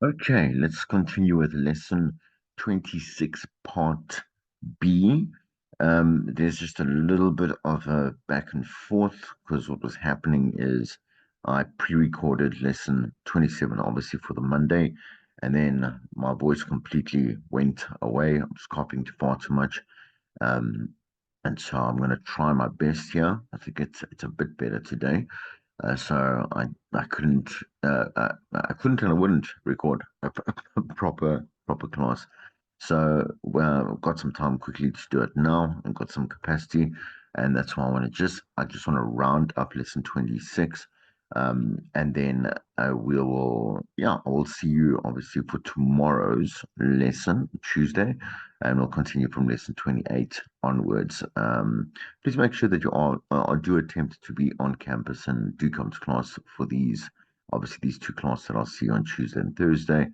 Okay, let's continue with lesson 26, part B. There's just a little bit of a back and forth because what was happening is I pre-recorded lesson 27, obviously for the Monday, and then my voice completely went away. I was coughing far too much. Um, and so I'm going to try my best here. I think it's a bit better today. So I couldn't I couldn't and I wouldn't record a proper class. So well, I've got some time quickly to do it now and got some capacity, and that's why I just want to round up lesson 26, and then we will I will see you obviously for tomorrow's lesson Tuesday, and we'll continue from lesson 28 onwards. Please make sure that you are do attempt to be on campus and do come to class for obviously these two classes that I'll see you on Tuesday and Thursday.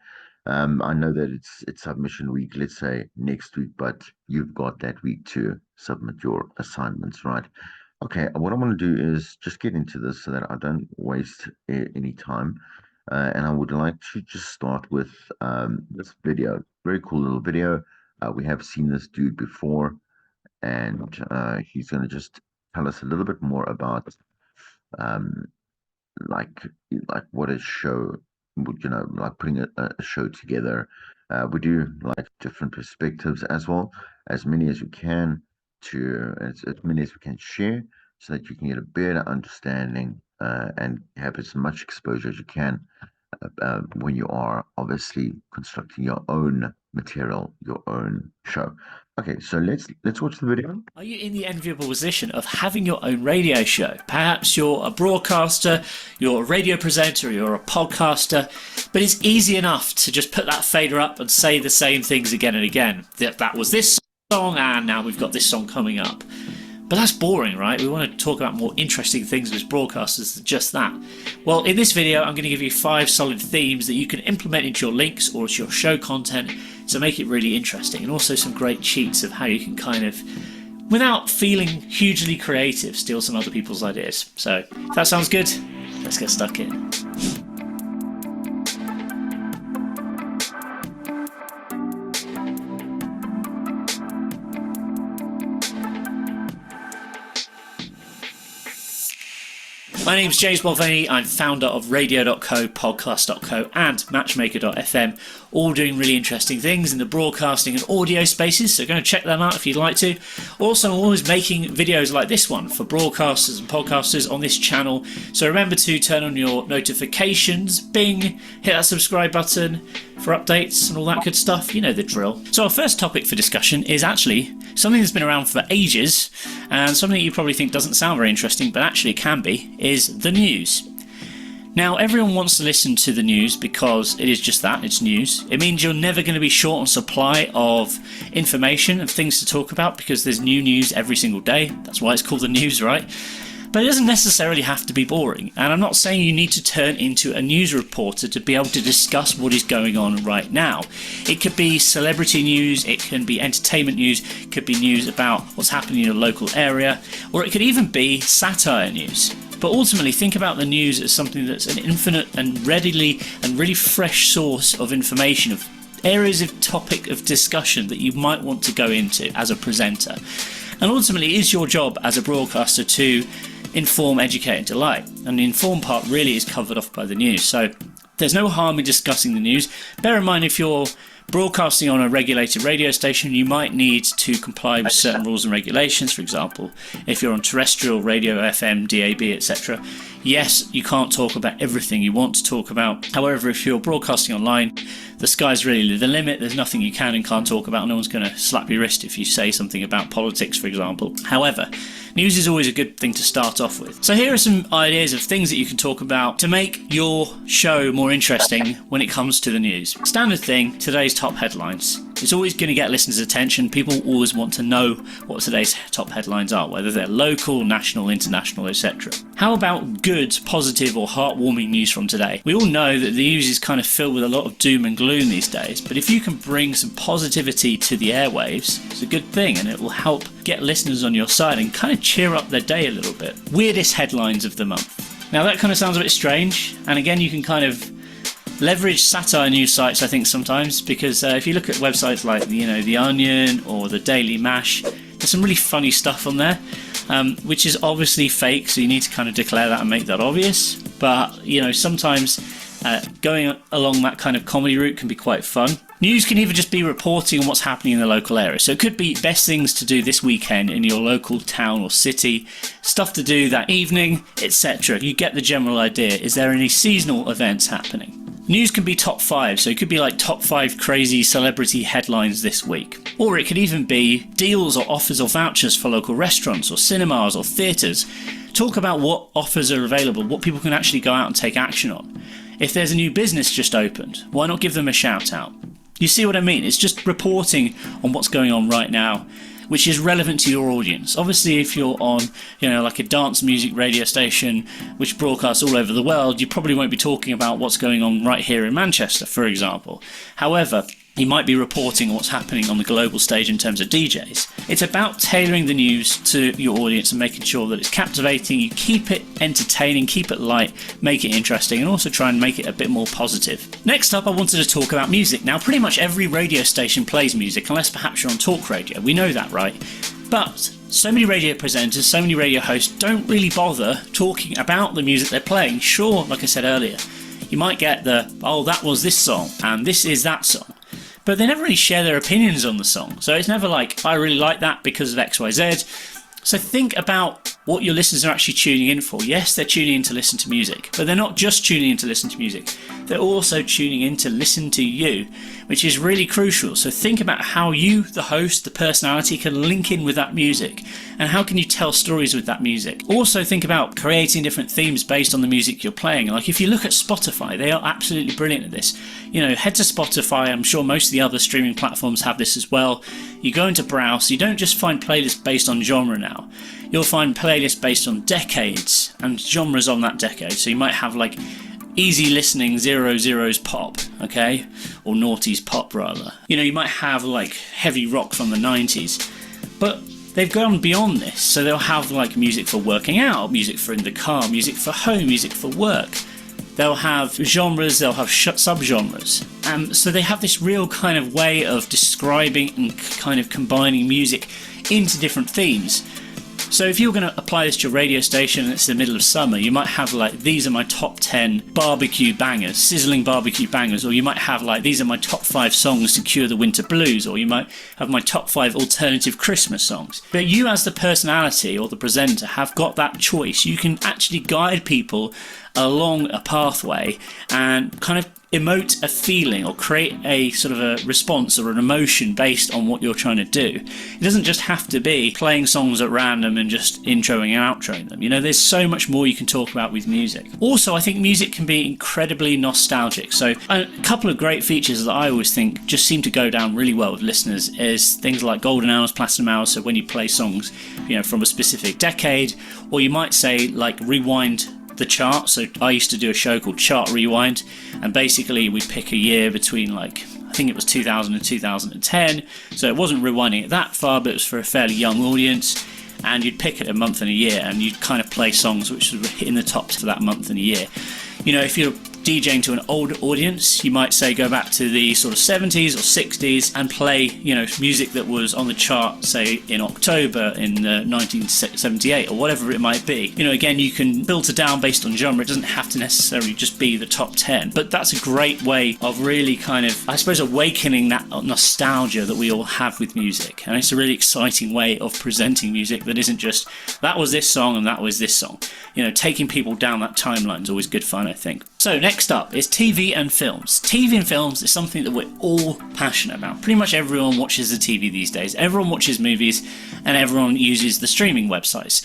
I know that it's submission week, let's say next week, but you've got that week to submit your assignments, right? Okay, what I want to do is just get into this so that I don't waste any time. And I would like to just start with this video. Very cool little video. We have seen this dude before, and he's going to just tell us a little bit more about um, like what a show would, like putting a show together. We do like different perspectives as well, as many as we can as many as we can share so that you can get a better understanding and have as much exposure as you can when you are obviously constructing your own material, your own show. Okay, so let's watch the video. Are you in the enviable position of having your own radio show? Perhaps you're a broadcaster, you're a radio presenter, you're a podcaster, but it's easy enough to just put that fader up and say the same things again and again. That was this song, and now we've got this song coming up. But that's boring, right? We want to talk about more interesting things as broadcasters than just that. Well, in this video, I'm going to give you 5 solid themes that you can implement into your links or to your show content to make it really interesting, and also some great cheats of how you can kind of, without feeling hugely creative, steal some other people's ideas. So, if that sounds good, let's get stuck in. My name's James Mulvaney. I'm founder of Radio.co, Podcast.co and Matchmaker.fm, all doing really interesting things in the broadcasting and audio spaces, so go and check them out if you'd like to. Also, I'm always making videos like this one for broadcasters and podcasters on this channel, so remember to turn on your notifications, bing, hit that subscribe button for updates and all that good stuff. You know the drill. So our first topic for discussion is actually something that's been around for ages, and something you probably think doesn't sound very interesting, but actually can be, is the news. Now, everyone wants to listen to the news because it is just that, it's news. It means you're never going to be short on supply of information and things to talk about because there's new news every single day. That's why it's called the news, right? But it doesn't necessarily have to be boring, and I'm not saying you need to turn into a news reporter to be able to discuss what is going on right now. It could be celebrity news, it can be entertainment news, it could be news about what's happening in your local area, or it could even be satire news. But ultimately, think about the news as something that's an infinite and readily and really fresh source of information, of areas of topic of discussion that you might want to go into as a presenter. And ultimately, it is your job as a broadcaster to inform, educate and delight, and the inform part really is covered off by the news, so there's no harm in discussing the news. Bear in mind, if you're broadcasting on a regulated radio station, you might need to comply with certain rules and regulations. For example, if you're on terrestrial radio, FM, DAB, etc., yes, you can't talk about everything you want to talk about. However, if you're broadcasting online, the sky's really the limit. There's nothing you can and can't talk about. No one's going to slap your wrist if you say something about politics, for example. However, news is always a good thing to start off with. So here are some ideas of things that you can talk about to make your show more interesting when it comes to the news. Standard thing, today's top headlines. It's always going to get listeners' attention. People always want to know what today's top headlines are, whether they're local, national, international, etc. How about good, positive or heartwarming news from today? We all know that the news is kind of filled with a lot of doom and gloom these days, but if you can bring some positivity to the airwaves, it's a good thing, and it will help get listeners on your side and kind of cheer up their day a little bit. Weirdest headlines of the month. Now that kind of sounds a bit strange, and again you can kind of leverage satire news sites, I think, sometimes, because if you look at websites like The Onion or the Daily Mash, there's some really funny stuff on there, which is obviously fake, so you need to kind of declare that and make that obvious. But sometimes going along that kind of comedy route can be quite fun. News can even just be reporting on what's happening in the local area. So it could be best things to do this weekend in your local town or city, stuff to do that evening, etc. You get the general idea. Is there any seasonal events happening? News can be top 5, so it could be like top 5 crazy celebrity headlines this week. Or it could even be deals or offers or vouchers for local restaurants or cinemas or theatres. Talk about what offers are available, what people can actually go out and take action on. If there's a new business just opened, why not give them a shout out? You see what I mean? It's just reporting on what's going on right now, which is relevant to your audience. Obviously, if you're on, like a dance music radio station which broadcasts all over the world, you probably won't be talking about what's going on right here in Manchester, for example. However, you might be reporting what's happening on the global stage in terms of DJs. It's about tailoring the news to your audience and making sure that it's captivating, you keep it entertaining, keep it light, make it interesting, and also try and make it a bit more positive. Next up, I wanted to talk about music. Now, pretty much every radio station plays music, unless perhaps you're on talk radio. We know that, right? But so many radio presenters, so many radio hosts don't really bother talking about the music they're playing. Sure, like I said earlier, you might get that was this song, and this is that song. But they never really share their opinions on the song. So it's never like, I really like that because of XYZ. So think about what your listeners are actually tuning in for. Yes, they're tuning in to listen to music, but they're not just tuning in to listen to music. They're also tuning in to listen to you, which is really crucial. So think about how you, the host, the personality, can link in with that music, and how can you tell stories with that music. Also think about creating different themes based on the music you're playing. Like if you look at Spotify, they are absolutely brilliant at this. Head to Spotify. I'm sure most of the other streaming platforms have this as well. You go into browse, you don't just find playlists based on genre now. You'll find playlists based on decades and genres on that decade. So you might have like easy listening 00's pop, okay? Or noughties pop rather. You might have like heavy rock from the 90s. But they've gone beyond this. So they'll have like music for working out, music for in the car, music for home, music for work. They'll have genres, they'll have subgenres. So they have this real kind of way of describing and kind of combining music into different themes. So if you're going to apply this to your radio station and it's the middle of summer, you might have like, these are my top 10 barbecue bangers, sizzling barbecue bangers, or you might have like, these are my top 5 songs to cure the winter blues, or you might have my top 5 alternative Christmas songs. But you as the personality or the presenter have got that choice. You can actually guide people along a pathway and kind of emote a feeling or create a sort of a response or an emotion based on what you're trying to do. It doesn't just have to be playing songs at random and just introing and outroing them. There's so much more you can talk about with music. Also, I think music can be incredibly nostalgic. So a couple of great features that I always think just seem to go down really well with listeners is things like golden hours, platinum hours. So when you play songs, from a specific decade, or you might say like rewind the chart. So I used to do a show called Chart Rewind, and basically we pick a year between I think it was 2000 and 2010, so it wasn't rewinding it that far, but it was for a fairly young audience, and you'd pick a month and a year and you'd kind of play songs which were in the top for that month and a year. If you're DJing to an older audience, you might say go back to the sort of 70s or 60s and play, music that was on the chart, say in October in 1978 or whatever it might be. Again, you can filter down based on genre. It doesn't have to necessarily just be the top 10, but that's a great way of really kind of, I suppose, awakening that nostalgia that we all have with music. And it's a really exciting way of presenting music that isn't just, that was this song and that was this song. Taking people down that timeline is always good fun, I think. So next up is TV and films. TV and films is something that we're all passionate about. Pretty much everyone watches the TV these days. Everyone watches movies and everyone uses the streaming websites.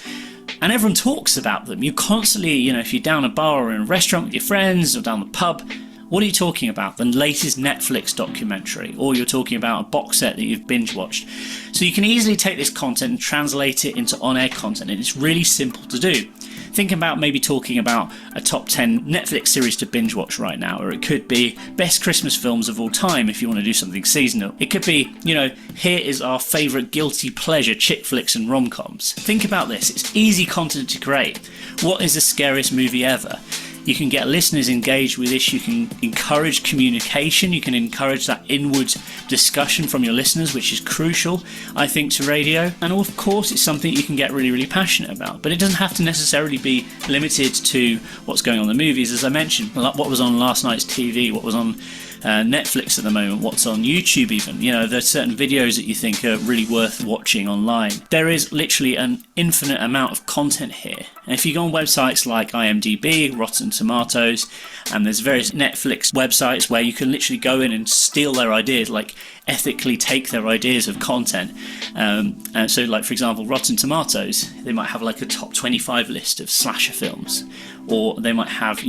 And everyone talks about them. You constantly, if you're down a bar or in a restaurant with your friends or down the pub, what are you talking about? The latest Netflix documentary, or you're talking about a box set that you've binge watched. So you can easily take this content and translate it into on-air content, and it's really simple to do. Think about maybe talking about a top 10 Netflix series to binge watch right now, or it could be best Christmas films of all time if you want to do something seasonal. It could be, here is our favourite guilty pleasure chick flicks and rom-coms. Think about this, it's easy content to create. What is the scariest movie ever? You can get listeners engaged with this. You can encourage communication. You can encourage that inward discussion from your listeners, which is crucial, I think, to radio. And of course, it's something you can get really, really passionate about. But it doesn't have to necessarily be limited to what's going on in the movies. As I mentioned, what was on last night's TV, what was on Netflix at the moment, what's on YouTube even. There's certain videos that you think are really worth watching online. There is literally an infinite amount of content here. And if you go on websites like IMDb, Rotten Tomatoes, and there's various Netflix websites where you can literally go in and steal their ideas, like ethically take their ideas of content. And so, like, for example, Rotten Tomatoes, they might have like a top 25 list of slasher films, or they might have,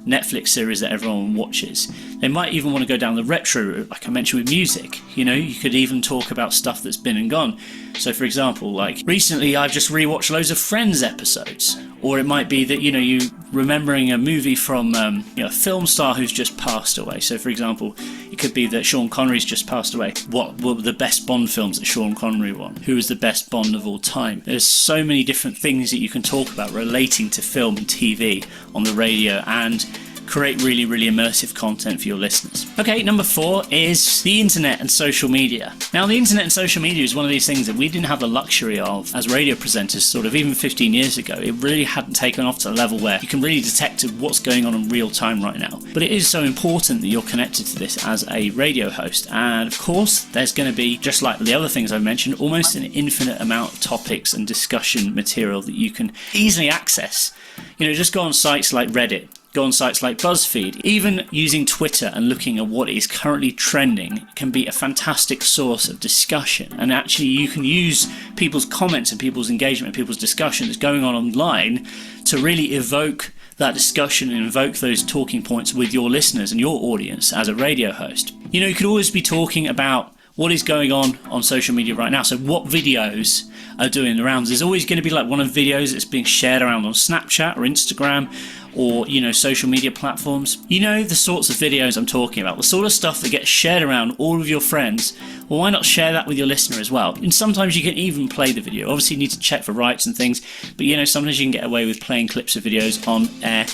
Netflix series that everyone watches. They might even want to go down the retro route, like I mentioned with music. You could even talk about stuff that's been and gone. So, for example, like recently I've just rewatched loads of Friends episodes. Or it might be that, you remembering a movie from a film star who's just passed away. So, for example, it could be that Sean Connery's just passed away. What were the best Bond films that Sean Connery won? Who was the best Bond of all time? There's so many different things that you can talk about relating to film and TV on the radio, and create really, really immersive content for your listeners. Okay, number 4 is the internet and social media. Now, the internet and social media is one of these things that we didn't have the luxury of as radio presenters, sort of even 15 years ago. It really hadn't taken off to a level where you can really detect what's going on in real time right now. But it is so important that you're connected to this as a radio host. And of course, there's going to be, just like the other things I mentioned, almost an infinite amount of topics and discussion material that you can easily access. Just go on sites like Reddit. Go on sites like BuzzFeed. Even using Twitter and looking at what is currently trending can be a fantastic source of discussion. And actually, you can use people's comments and people's engagement and people's discussion that's going on online to really evoke that discussion and invoke those talking points with your listeners and your audience as a radio host. You could always be talking about what is going on social media right now. So what videos are doing the rounds? There's always going to be like one of videos that's being shared around on Snapchat or Instagram or, social media platforms. The sorts of videos I'm talking about, the sort of stuff that gets shared around all of your friends. Well, why not share that with your listener as well? And sometimes you can even play the video. Obviously, you need to check for rights and things, but sometimes you can get away with playing clips of videos on air.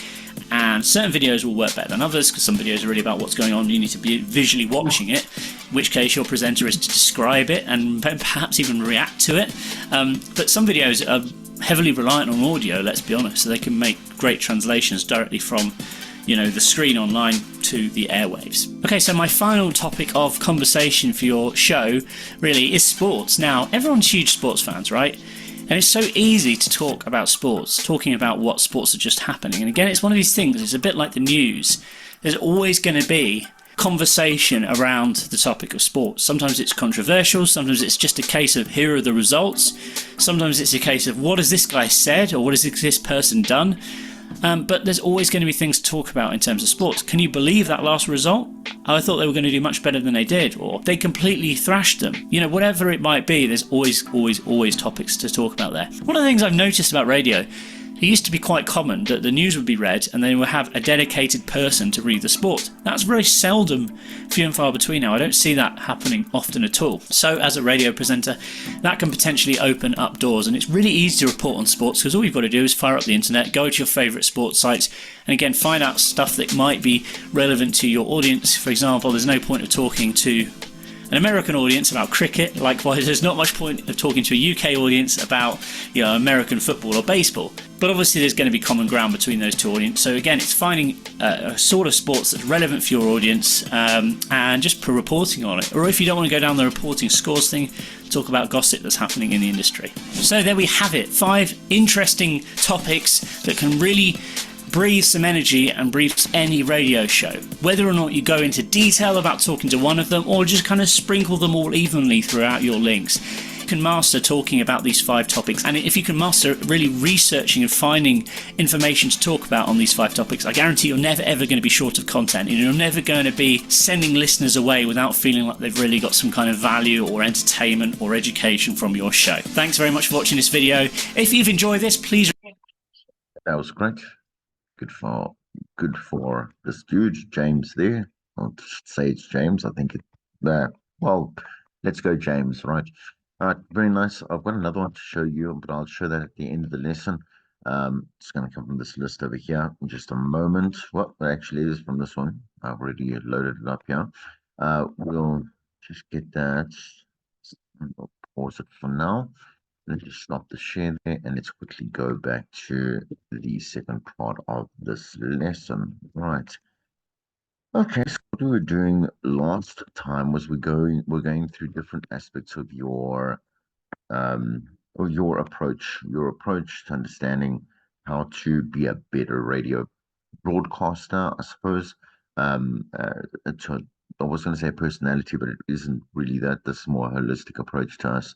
And certain videos will work better than others because some videos are really about what's going on. You need to be visually watching it, in which case your presenter is to describe it and perhaps even react to it. But some videos are heavily reliant on audio, let's be honest, so they can make great translations directly from the screen online to the airwaves. Okay, so my final topic of conversation for your show really is sports. Now, everyone's huge sports fans, right? And it's so easy to talk about sports, talking about what sports are just happening. And again, it's one of these things, it's a bit like the news. There's always going to be conversation around the topic of sports. Sometimes it's controversial, sometimes it's just a case of here are the results, sometimes it's a case of what has this guy said or what has this person done. But there's always going to be things to talk about in terms of sports. Can you believe that last result? I thought they were going to do much better than they did, or they completely thrashed them. Whatever it might be, there's always topics to talk about there. One of the things I've noticed about radio, it used to be quite common that the news would be read and they would have a dedicated person to read the sport. That's very seldom, few and far between now. I don't see that happening often at all. So as a radio presenter, that can potentially open up doors, and it's really easy to report on sports because all you've got to do is fire up the internet, go to your favourite sports sites, and again find out stuff that might be relevant to your audience. For example, there's no point of talking to an American audience about cricket. Likewise, there's not much point of talking to a UK audience about American football or baseball. But obviously there's going to be common ground between those two audiences. So again, it's finding a sort of sports that's relevant for your audience and just reporting on it. Or if you don't want to go down the reporting scores thing, talk about gossip that's happening in the industry. So there we have it. 5 interesting topics that can really breathe some energy and breathe any radio show. Whether or not you go into detail about talking to one of them or just kind of sprinkle them all evenly throughout your links, you can master talking about these 5 topics. And if you can master really researching and finding information to talk about on these 5 topics, I guarantee you're never ever going to be short of content. You're never going to be sending listeners away without feeling like they've really got some kind of value or entertainment or education from your show. Thanks very much for watching this video. If you've enjoyed this, please... That was great. Good for this dude, James there. I'll say it's James. I think well, let's go James, right? All right, very nice. I've got another one to show you, but I'll show that at the end of the lesson. It's going to come from this list over here in just a moment. Well, it actually is from this one. I've already loaded it up here. We'll just get that. We'll pause it for now. Let's just stop the share there and let's quickly go back to the second part of this lesson. Right. Okay, so what we were doing last time was we're going through different aspects um, of your approach to understanding how to be a better radio broadcaster, I suppose. To, I was going to say personality, but it isn't really that. This is more holistic approach to us,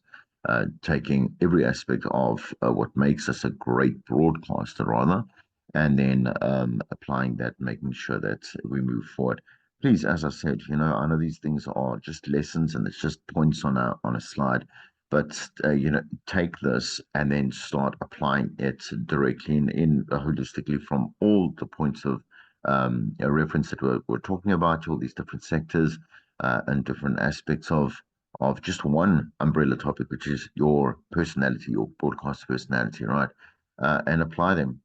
taking every aspect of what makes us a great broadcaster, rather, and then applying that, making sure that we move forward. Please, as I said, I know these things are just lessons and it's just points on a slide, but take this and then start applying it directly in holistically from all the points of a reference that we're talking about, all these different sectors and different aspects of just one umbrella topic, which is your personality, your broadcast personality, right? And apply them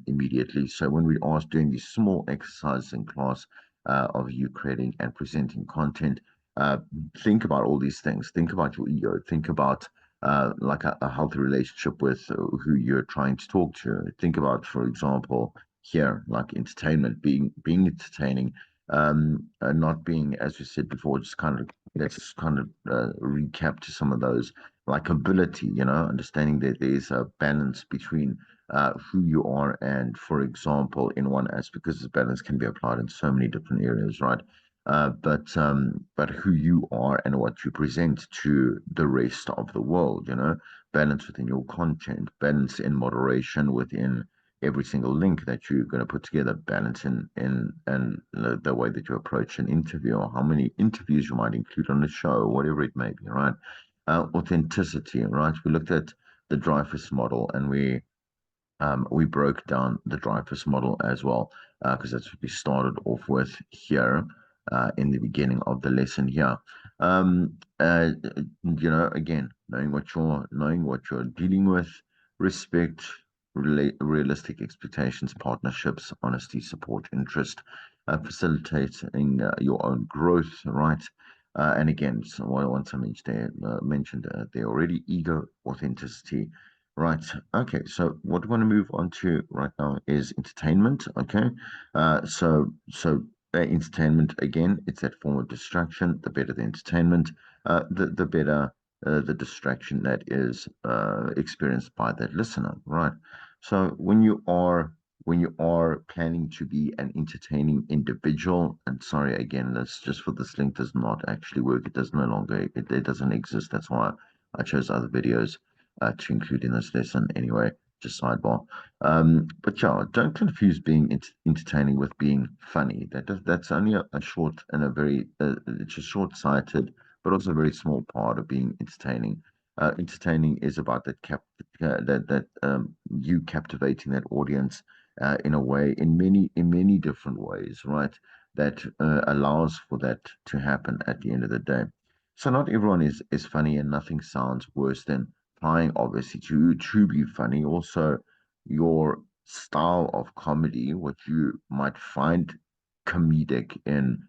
immediately. So when we are doing these small exercises in class of you creating and presenting content, uh, think about all these things. Think about your ego. Think about like a healthy relationship with who you're trying to talk to. Think about, for example, here, like entertainment, being entertaining, not being, as you said before, just kind of let's just kind of recap to some of those likability, understanding that there's a balance between who you are and, for example, in one aspect, because this balance can be applied in so many different areas, right? But who you are and what you present to the rest of the world, balance within your content, balance in moderation within every single link that you're going to put together, balance in and the way that you approach an interview or how many interviews you might include on the show, whatever it may be, right? Authenticity, right? We looked at the Dreyfus model and we broke down the Dreyfus model as well, because that's what we started off with here in the beginning of the lesson here. Again, knowing what you're dealing with, respect, realistic expectations, partnerships, honesty, support, interest, facilitating your own growth, right? And again, so what I want to mentioned there already, ego, authenticity. Right. Okay. So what we want to move on to right now is entertainment. Okay. So entertainment again, it's that form of distraction. The better the entertainment, the better the distraction that is experienced by that listener. Right. So when you are planning to be an entertaining individual, and sorry again, that's just for this link does not actually work. It does no longer. It doesn't exist. That's why I chose other videos to include in this lesson anyway, just sidebar. But yeah, don't confuse being entertaining with being funny. That's only a short and a very, it's a short-sighted, but also a very small part of being entertaining. Entertaining is about you captivating that audience in a way, in many different ways, right? That allows for that to happen at the end of the day. So not everyone is funny, and nothing sounds worse than trying, obviously, to be funny. Also, your style of comedy, what you might find comedic in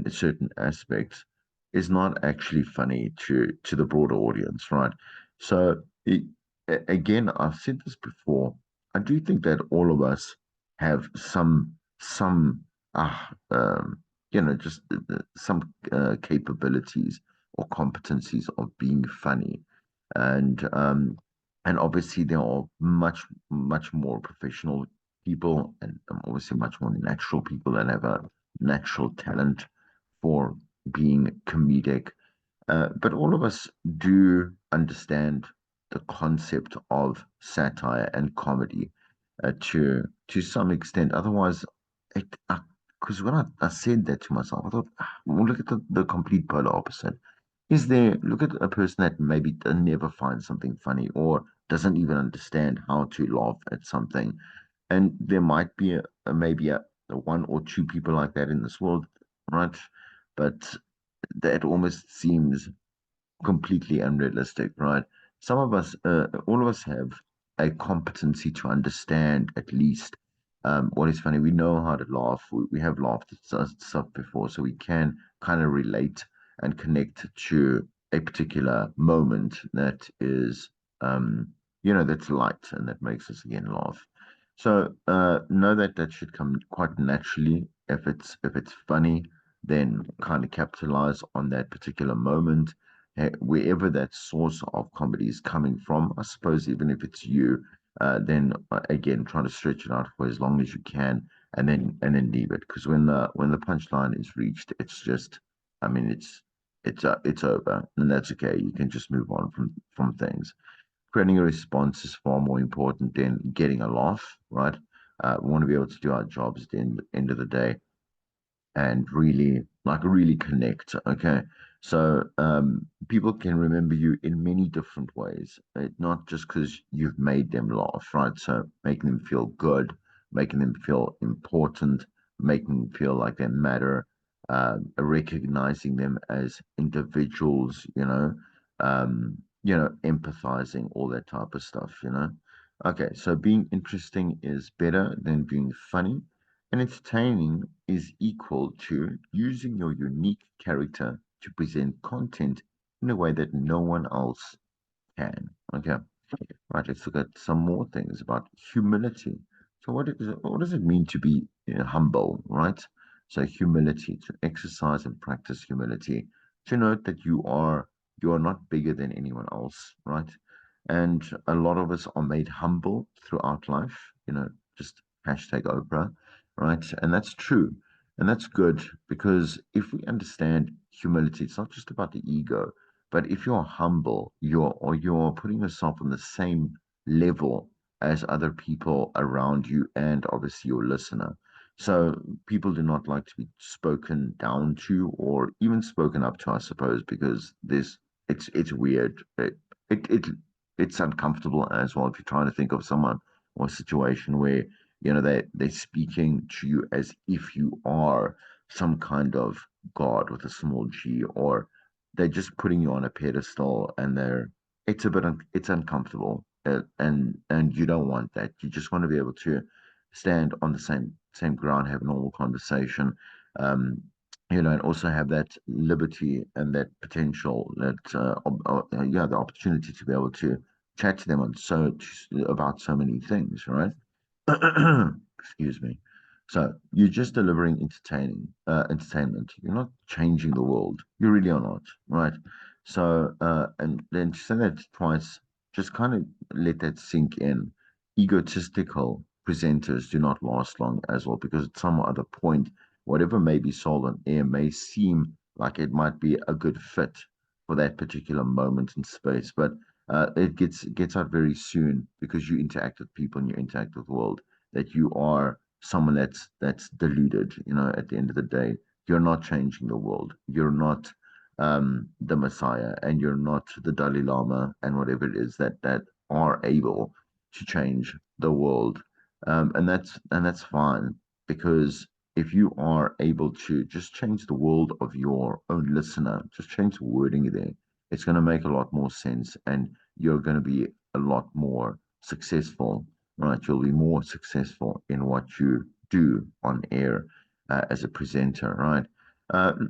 certain aspects, is not actually funny to the broader audience, right? So again, I've said this before. I do think that all of us have some just some capabilities or competencies of being funny, and um, and obviously there are much more professional people and obviously much more natural people that have a natural talent for being comedic. But all of us do understand the concept of satire and comedy to some extent. Otherwise, because when I said that to myself, I thought, well, look at the complete polar opposite. Look at a person that maybe never finds something funny or doesn't even understand how to laugh at something. And there might be maybe a one or two people like that in this world, right? But that almost seems completely unrealistic, right? All of us have a competency to understand at least what is funny. We know how to laugh. We have laughed at stuff before, so we can kind of relate and connect to a particular moment that is, that's light and that makes us again laugh. So know that that should come quite naturally. If it's funny, then kind of capitalize on that particular moment, wherever that source of comedy is coming from. I suppose even if it's you, then again try to stretch it out for as long as you can, and then leave it. Because when the punchline is reached, it's just, I mean, it's over, and that's okay. You can just move on from things. Creating a response is far more important than getting a laugh, right? We want to be able to do our jobs at the end of the day and really connect. Okay. So people can remember you in many different ways. Not just because you've made them laugh, right? So making them feel good, making them feel important, making them feel like they matter, recognizing them as individuals, empathizing, all that type of stuff. Okay, so being interesting is better than being funny, and entertaining is equal to using your unique character to present content in a way that no one else can. Okay, right. Let's look at some more things about humility. So, what does it mean to be humble, right? So, humility, to exercise and practice humility, to note that you are not bigger than anyone else, right? And a lot of us are made humble throughout life, just hashtag Oprah, right? And that's true. And that's good because if we understand humility, it's not just about the ego, but if you're humble, you're putting yourself on the same level as other people around you and obviously your listener. So people do not like to be spoken down to or even spoken up to, I suppose, because it's weird. It it's uncomfortable as well if you're trying to think of someone or a situation where they're speaking to you as if you are some kind of god with a small g, or they're just putting you on a pedestal, and it's a bit it's uncomfortable, and you don't want that. You just want to be able to stand on the same ground, have a normal conversation, um, and also have that liberty and that potential, that the opportunity to be able to chat to them about so many things, right? Excuse me. So you're just delivering entertainment. You're not changing the world. You really are not, right? So and then to say that twice, just kind of let that sink in. Egotistical presenters do not last long as well, because at some other point, whatever may be sold on air may seem like it might be a good fit for that particular moment in space, but it gets out very soon because you interact with people and you interact with the world, that you are someone that's deluded. At the end of the day, you're not changing the world. You're not the Messiah, and you're not the Dalai Lama, and whatever it is that are able to change the world. And that's fine, because if you are able to just change the world of your own listener, just change the wording there, it's going to make a lot more sense, and you're going to be a lot more successful, right? You'll be more successful in what you do on air as a presenter, right?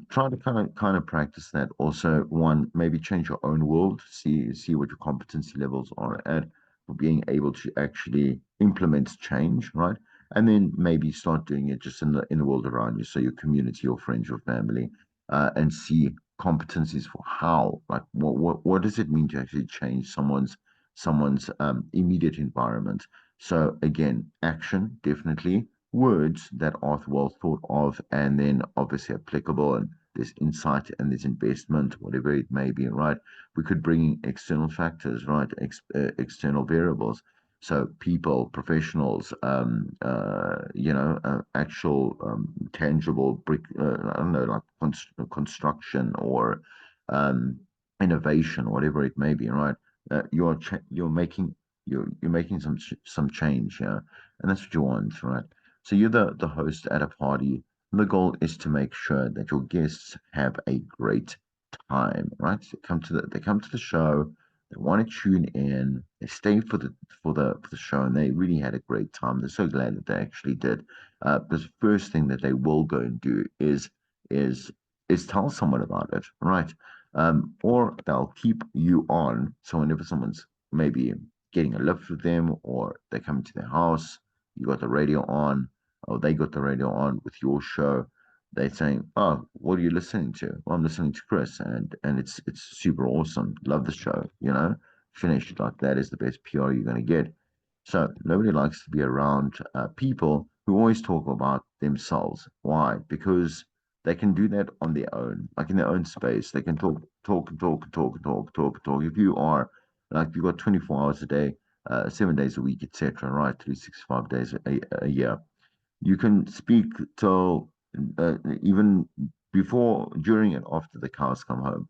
Try to kind of practice that. Also, one, maybe change your own world. See what your competency levels are at for being able to actually implement change, right? And then maybe start doing it just in the world around you, so your community, your friends, your family, and see competencies for how, like, what does it mean to actually change someone's immediate environment. So again, action, definitely, words that are well thought of, and then obviously applicable, and there's insight and there's investment, whatever it may be, right? We could bring in external factors, right? External variables. So people, professionals, actual tangible brick, I don't know, like construction or um, innovation, whatever it may be, right? You're making some change, yeah, and that's what you want, right? So you're the host at a party. And the goal is to make sure that your guests have a great time, right? They come to the show. They want to tune in. They stay for the show, and they really had a great time. They're so glad that they actually did. The first thing that they will go and do is is tell someone about it, right? Or they'll keep you on. So whenever someone's maybe getting a lift with them, or they come to their house, you got the radio on, or they got the radio on with your show, they're saying, "Oh, what are you listening to?" Well, I'm listening to Chris, and it's super awesome. Love the show. Finished like that is the best PR you're going to get. So nobody likes to be around people who always talk about themselves. Why? Because they can do that on their own, like in their own space. They can talk and talk and talk and talk and talk and talk. If you are like you've got 24 hours a day, 7 days a week, etc., right? 365 days a year, you can speak till even before, during, and after the cows come home,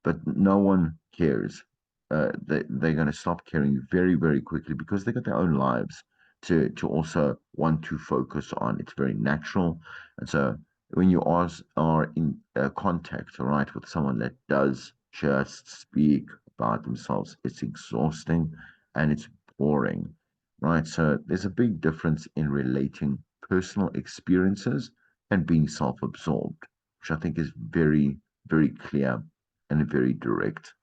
but no one cares. They're going to stop caring very, very quickly because they got their own lives to also want to focus on. It's very natural, and so when you are in contact, all right, with someone that does just speak about themselves, it's exhausting and it's boring, right? So there's a big difference in relating personal experiences and being self-absorbed, which I think is very, very clear and very direct.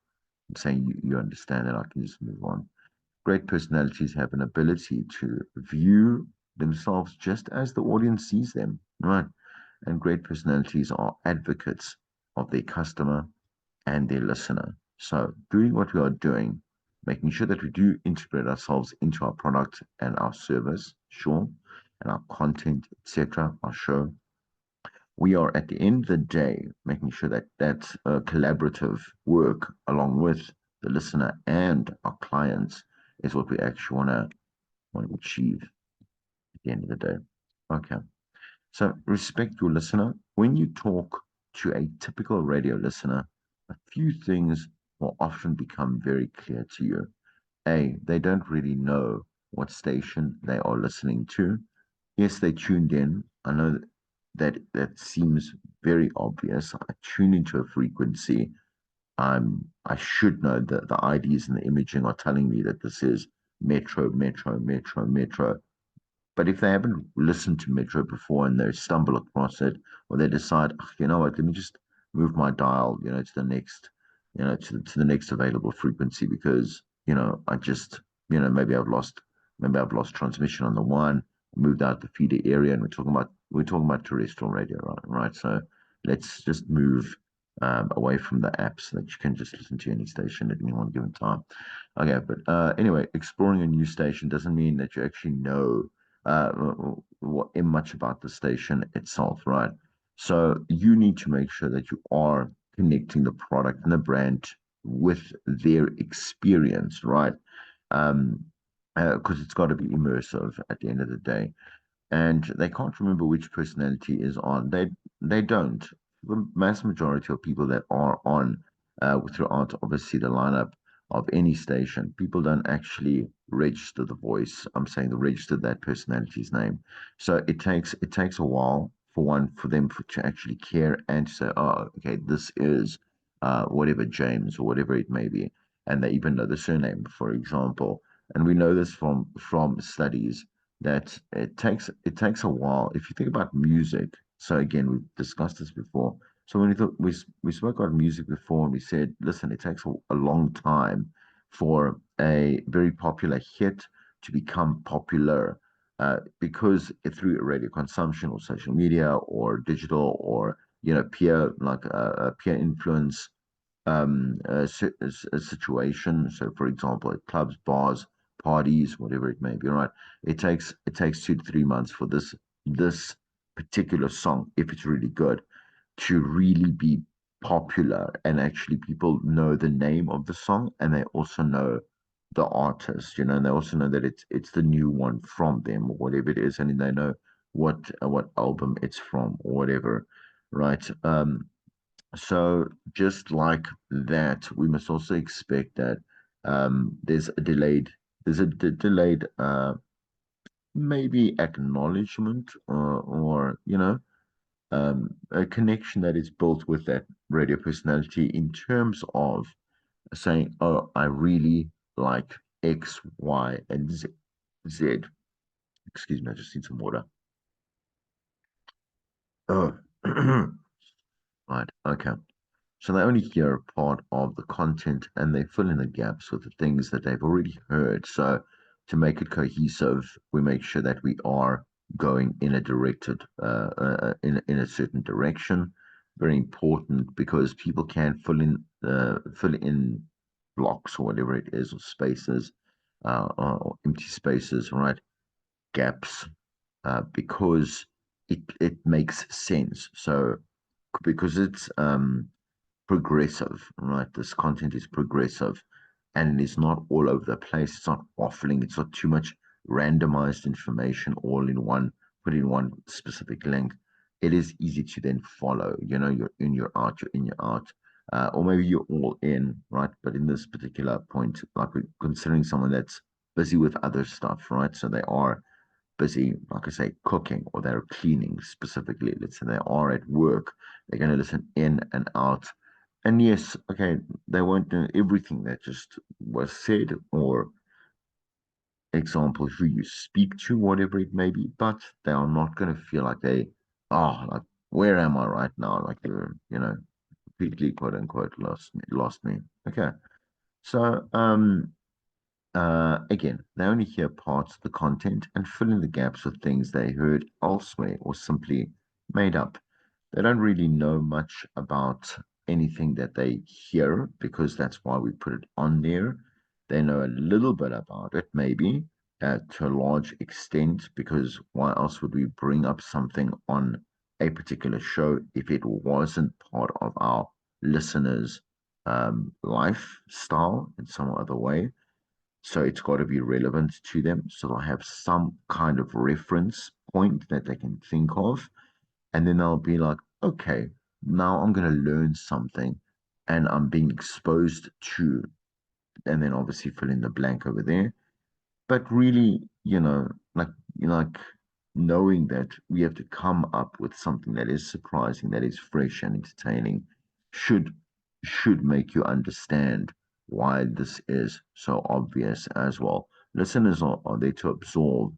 I'm saying you understand, and I can just move on. Great personalities have an ability to view themselves just as the audience sees them, right? And great personalities are advocates of their customer and their listener. So, doing what we are doing, making sure that we do integrate ourselves into our product and our service, sure, and our content, etc., our show, we are at the end of the day making sure that that's collaborative work along with the listener and our clients is what we actually want to achieve at the end of the day. Okay. So respect your listener. When you talk to a typical radio listener, a few things will often become very clear to you. A, they don't really know what station they are listening to. Yes, they tuned in. I know that seems very obvious. I tune into a frequency. I should know that the IDs and the imaging are telling me that this is Metro, Metro, Metro, Metro. But if they haven't listened to Metro before and they stumble across it, or they decide, "Oh, you know what, let me just move my dial, to the next, to the next available frequency because, I just, maybe I've lost transmission on the one, moved out the feeder area, and we're talking about terrestrial radio, right? Right. So let's just move away from the apps so that you can just listen to any station at any one given time. Okay, but anyway, exploring a new station doesn't mean that you actually know uh, much about the station itself, right? So you need to make sure that you are connecting the product and the brand with their experience, right? Um, because it's got to be immersive at the end of the day, and they can't remember which personality is on. They don't. The mass majority of people that are on throughout obviously the lineup of any station, people don't actually register the voice. I'm saying the register that personality's name. So it takes a while for them to actually care and to say, oh, okay, this is whatever James or whatever it may be, and they even know the surname, for example. And we know this from studies that it takes a while. If you think about music, so again, we've discussed this before. So when we spoke about music before, and we said, listen, it takes a long time for a very popular hit to become popular, because through radio consumption or social media or digital or peer influence a situation. So, for example, at clubs, bars, parties, whatever it may be, right? It takes 2 to 3 months for this particular song, if it's really good, to really be popular, and actually people know the name of the song and they also know the artist, and they also know that it's the new one from them or whatever it is, and they know what album it's from or whatever, right? So just like that, we must also expect that there's a delayed maybe acknowledgement or a connection that is built with that radio personality in terms of saying, "Oh, I really like X, Y, and Z." Z. Excuse me, I just need some water. Oh, right. Okay. So they only hear a part of the content and they fill in the gaps with the things that they've already heard. So to make it cohesive, we make sure that we are going in a directed, in a certain direction. Very important because people can fill in blocks or whatever it is, or spaces, or empty spaces, right? Gaps, because it makes sense. So because it's progressive, right? This content is progressive and it's not all over the place. It's not waffling. It's not too much randomized information all in one, put in one specific link. It is easy to then follow. You know, you're in, you're out, you're in, you're out. Or maybe you're all in, right? But in this particular point, like we're considering someone that's busy with other stuff, right? So they are busy, like I say, cooking or they're cleaning specifically. Let's say they are at work, they're going to listen in and out. And yes, okay, they won't know everything that just was said, or example, who you speak to, whatever it may be, but they are not going to feel like like, where am I right now? Like they're, completely quote unquote lost me. Okay. So, again, they only hear parts of the content and fill in the gaps with things they heard elsewhere or simply made up. They don't really know much about anything that they hear because that's why we put it on there. They know a little bit about it, maybe to a large extent, because why else would we bring up something on a particular show if it wasn't part of our listeners' lifestyle in some other way? So it's got to be relevant to them. So they'll have some kind of reference point that they can think of. And then they'll be like, okay, now I'm going to learn something and I'm being exposed to, and then obviously fill in the blank over there. But really, like knowing that we have to come up with something that is surprising, that is fresh and entertaining, should should make you understand why this is so obvious as well. Listeners are there to absorb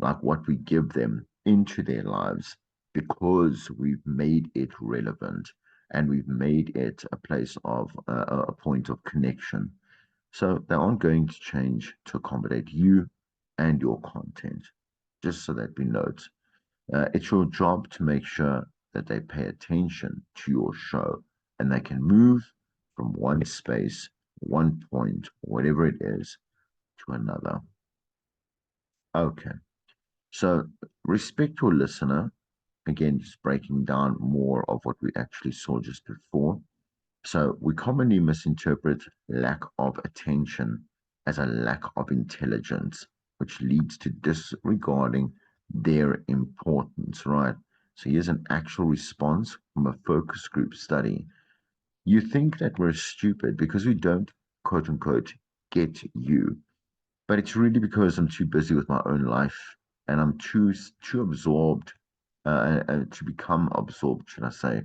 like what we give them into their lives because we've made it relevant and we've made it a place of a point of connection. So they aren't going to change to accommodate you and your content, just so that we note. It's your job to make sure that they pay attention to your show and they can move from one space, one point, whatever it is, to another. Okay. So respect your listener. Again, just breaking down more of what we actually saw just before. So we commonly misinterpret lack of attention as a lack of intelligence, which leads to disregarding their importance, right? So here's an actual response from a focus group study. You think that we're stupid because we don't, quote unquote, get you, but it's really because I'm too busy with my own life and I'm too absorbed, to become absorbed, should I say,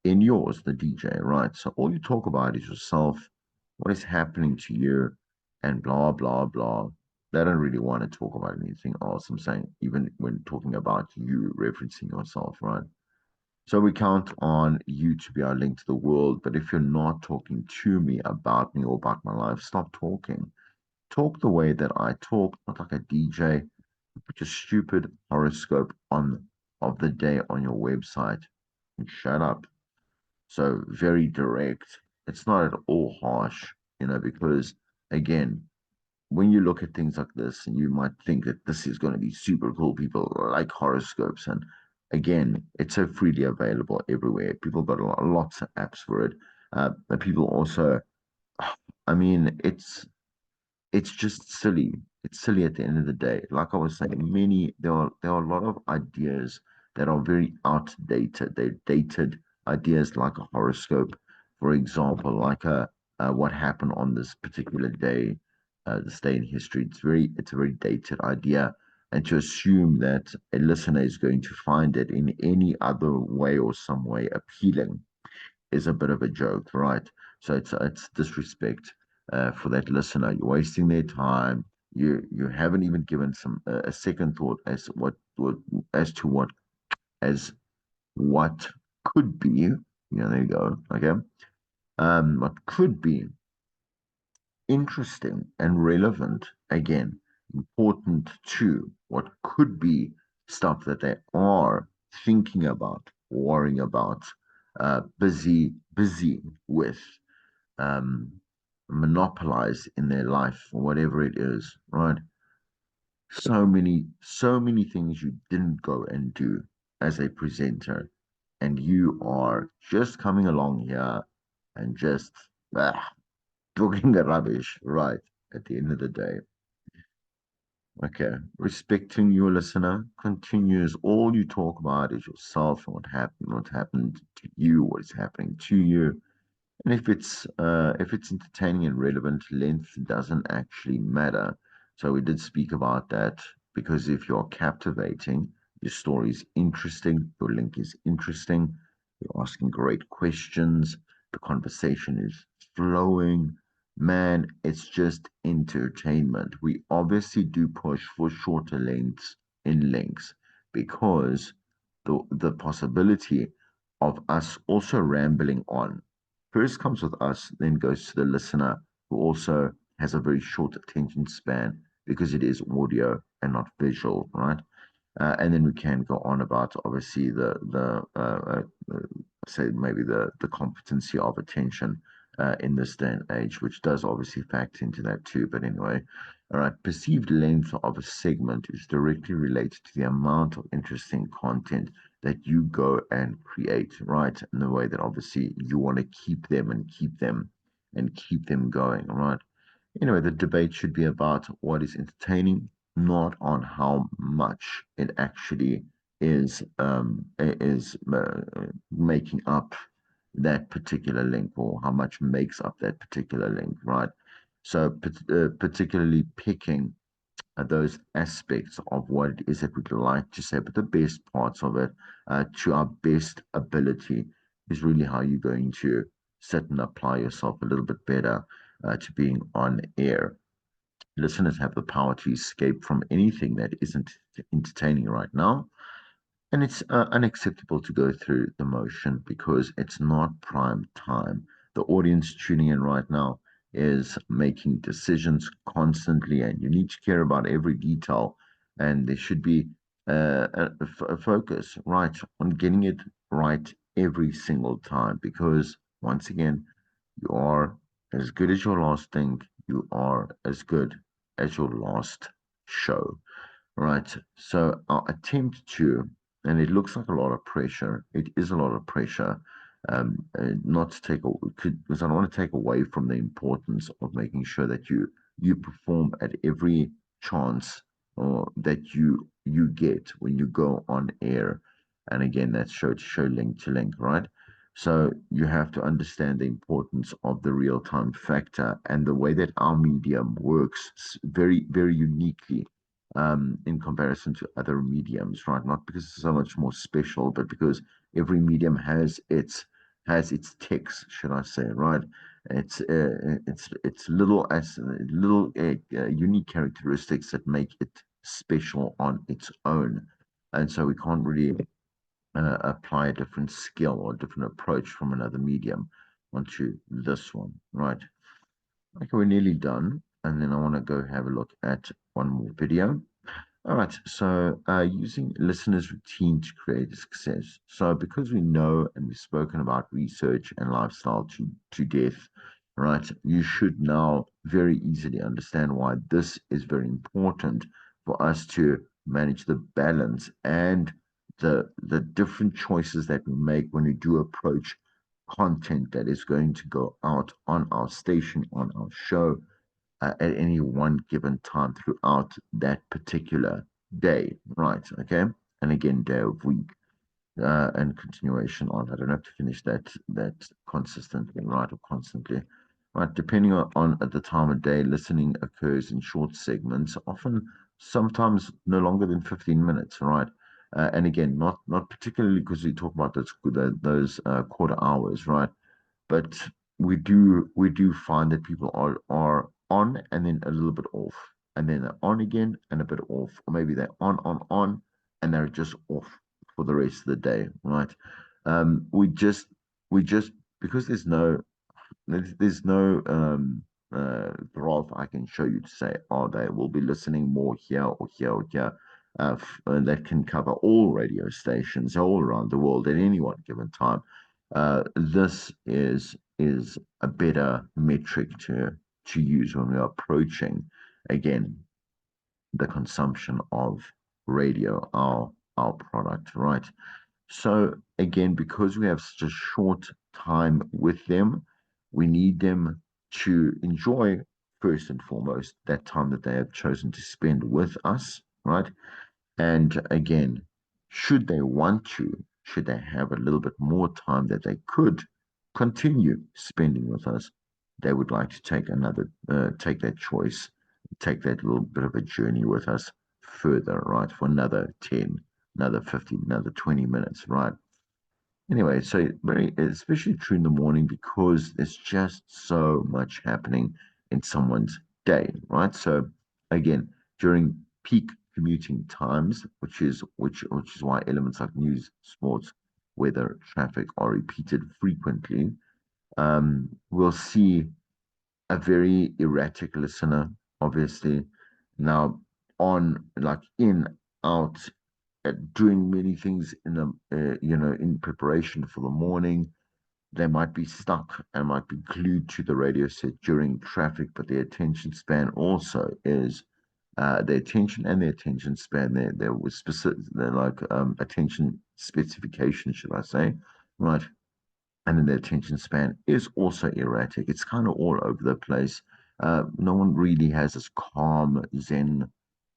in yours, the DJ, right? So all you talk about is yourself, what is happening to you, and blah, blah, blah. They don't really want to talk about anything else. I'm saying, even when talking about you, referencing yourself, right? So we count on you to be our link to the world. But if you're not talking to me or about my life, stop talking. Talk the way that I talk, not like a DJ. Put your stupid horoscope on of the day on your website and shut up. So very direct. It's not at all harsh, because again, when you look at things like this, and you might think that this is going to be super cool. People like horoscopes, and again, it's so freely available everywhere. People got lots of apps for it, but people also, I mean, it's just silly. It's silly at the end of the day. Like I was saying, there are a lot of ideas that are very outdated. They're dated ideas like a horoscope, for example, like what happened on this particular day, this day in history. It's a very dated idea. And to assume that a listener is going to find it in any other way or some way appealing is a bit of a joke, right? So it's disrespect for that listener. You're wasting their time. You haven't even given a second thought as to as what could be. There you go. Okay. What could be interesting and relevant, again, important to what could be stuff that they are thinking about, worrying about, busy with, um, monopolize in their life or whatever it is, right? So many things you didn't go and do as a presenter, and you are just coming along here and just talking the rubbish, right? At the end of the day, okay, respecting your listener continues. All you talk about is yourself and what happened to you, what is happening to you. And if it's entertaining and relevant, length doesn't actually matter. So we did speak about that, because if you're captivating, your story is interesting, your link is interesting, you're asking great questions, the conversation is flowing. Man, it's just entertainment. We obviously do push for shorter lengths in links, because the possibility of us also rambling on first comes with us, then goes to the listener, who also has a very short attention span because it is audio and not visual, right? And then we can go on about obviously say maybe the competency of attention in this day and age, which does obviously factor into that too. But anyway, all right, perceived length of a segment is directly related to the amount of interesting content that you go and create, right? In the way that obviously you want to keep them going, right? Anyway, the debate should be about what is entertaining, not on how much it actually is making up that particular link, or how much makes up that particular link, right? So, particularly picking those aspects of what it is that we'd like to say, but the best parts of it to our best ability is really how you're going to sit and apply yourself a little bit better to being on air. Listeners have the power to escape from anything that isn't entertaining right now, and it's unacceptable to go through the motion because it's not prime time. The audience tuning in right now is making decisions constantly, and you need to care about every detail. And there should be a focus, right, on getting it right every single time. Because once again, you are as good as your last thing, you are as good as your last show. Right. So our attempt to, and it looks like a lot of pressure. It is a lot of pressure. Not to take, because I don't want to take away from the importance of making sure that you perform at every chance or that you get when you go on air. And again, that's show to show, link to link, right? So you have to understand the importance of the real time factor and the way that our medium works very, very uniquely in comparison to other mediums, right? Not because it's so much more special, but because every medium has its ticks, should I say, right? It's little unique characteristics that make it special on its own, and so we can't really apply a different skill or a different approach from another medium onto this one, right? Okay, we're nearly done, and then I want to go have a look at one more video. All right, so using listeners' routine to create success. So, because we know and we've spoken about research and lifestyle to death, right, you should now very easily understand why this is very important for us to manage the balance and the different choices that we make when we do approach content that is going to go out on our station, on our show, at any one given time throughout that particular day, right? Okay, and again, day of week, and continuation on. I don't have to finish that consistently, right, or constantly, right? Depending on at the time of day, listening occurs in short segments, often sometimes no longer than 15 minutes, right? And again, not particularly because we talk about those quarter hours, right? But we do find that people are on and then a little bit off, and then they're on again and a bit off, or maybe they're on, and they're just off for the rest of the day, right? We just because there's no graph I can show you to say, oh, they will be listening more here or here or here. That can cover all radio stations all around the world at any one given time. This is a better metric to use when we are approaching again the consumption of radio, our product, right? So again, because we have such a short time with them, we need them to enjoy first and foremost that time that they have chosen to spend with us, right? And again, should they have a little bit more time that they could continue spending with us, they would like to take that choice, take that little bit of a journey with us further, right? For another 10, another 15, another 20 minutes, right? Anyway, so very especially true in the morning because there's just so much happening in someone's day, right? So again, during peak commuting times, which is why elements like news, sports, weather, traffic are repeated frequently, we'll see a very erratic listener, obviously. Now on like in, out, doing many things in the in preparation for the morning. They might be stuck and might be glued to the radio set during traffic, but their attention span also is their attention and their attention span. There was specific, they're like attention specification, should I say, right? And then the attention span is also erratic. It's kind of all over the place. No one really has this calm Zen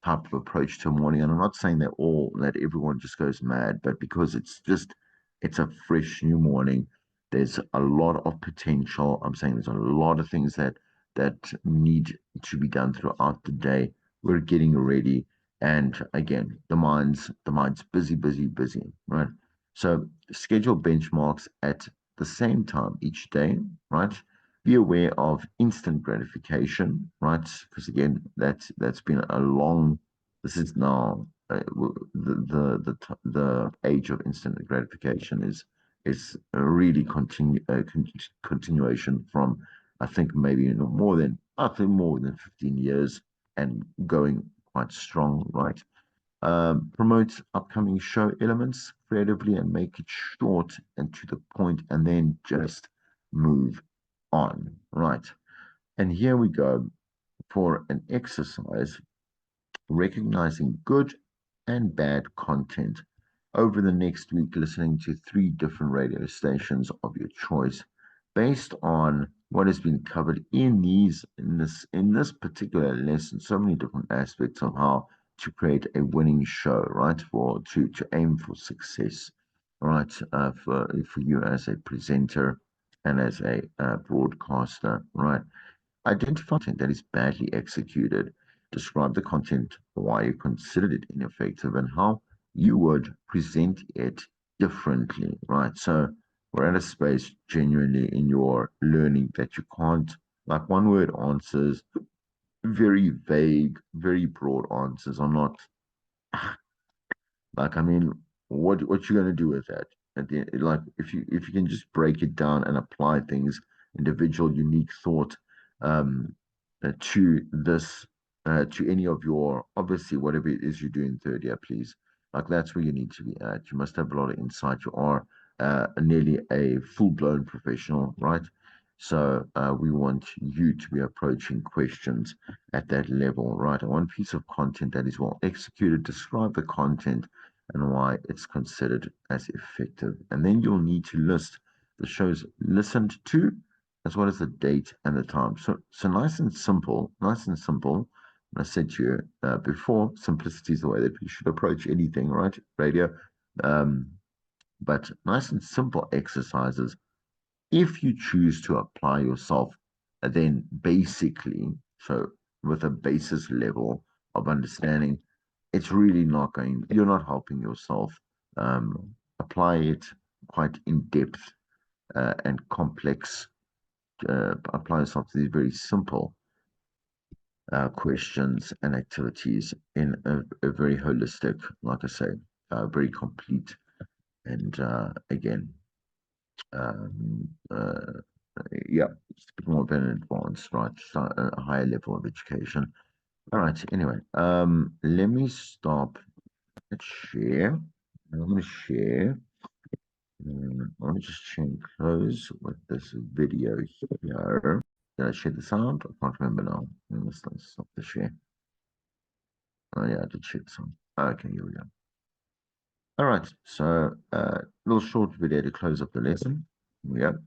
type of approach to morning. And I'm not saying that everyone just goes mad, but because it's a fresh new morning. There's a lot of potential. I'm saying there's a lot of things that need to be done throughout the day. We're getting ready, and again, the mind's busy, busy, busy, right? So schedule benchmarks at the same time each day, right? Be aware of instant gratification, right? Because again, that's been a long. This is now the age of instant gratification is a really continuation from I think maybe more than 15 years and going quite strong, right? Promote upcoming show elements creatively and make it short and to the point, and then just move on, right? And here we go for an exercise recognizing good and bad content over the next week, listening to 3 different radio stations of your choice based on what has been covered in this particular lesson. So many different aspects of how to create a winning show, right? To aim for success, right? For you as a presenter and as a broadcaster, right? Identify content that is badly executed. Describe the content, why you considered it ineffective, and how you would present it differently, right? So we're at a space genuinely in your learning that you can't, like one word answers, very vague, very broad answers are not like, I mean, what you gonna do with that? Like, if you can just break it down and apply things, individual, unique thought, um, to this, to any of your, obviously, whatever it is you do in third year, please. Like, that's where you need to be at. You must have a lot of insight. You are nearly a full-blown professional, right? So we want you to be approaching questions at that level, right? One piece of content that is well executed, describe the content and why it's considered as effective. And then you'll need to list the shows listened to, as well as the date and the time. So nice and simple, nice and simple. I said to you before, simplicity is the way that we should approach anything, right? Radio. Um, but nice and simple exercises. If you choose to apply yourself, then basically, so with a basis level of understanding, it's really not going, you're not helping yourself. Apply it quite in depth and complex apply yourself to these very simple questions and activities in a very holistic, like I say, very complete, and again, um, uh, yeah, it's a bit more of an advanced, right, a higher level of education. All right. Anyway, let me stop. Let's share. I'm going to share. Let me just change close with this video here. Did I share the sound? I can't remember now. Let's stop the share. Oh yeah, I did share the sound. Okay, here we go. All right, so little short video to close up the lesson. Here we go.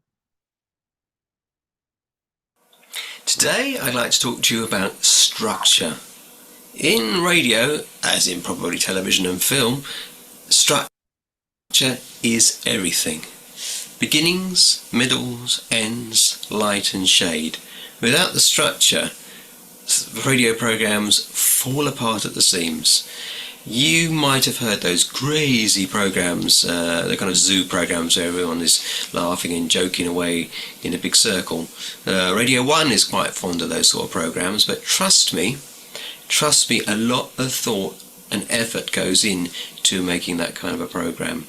Today I'd like to talk to you about structure. In radio, as in probably television and film, structure is everything. Beginnings, middles, ends, light and shade. Without the structure, radio programs fall apart at the seams. You might have heard those crazy programs, the kind of zoo programs where everyone is laughing and joking away in a big circle. Radio 1 is quite fond of those sort of programs, but trust me, a lot of thought and effort goes in to making that kind of a program.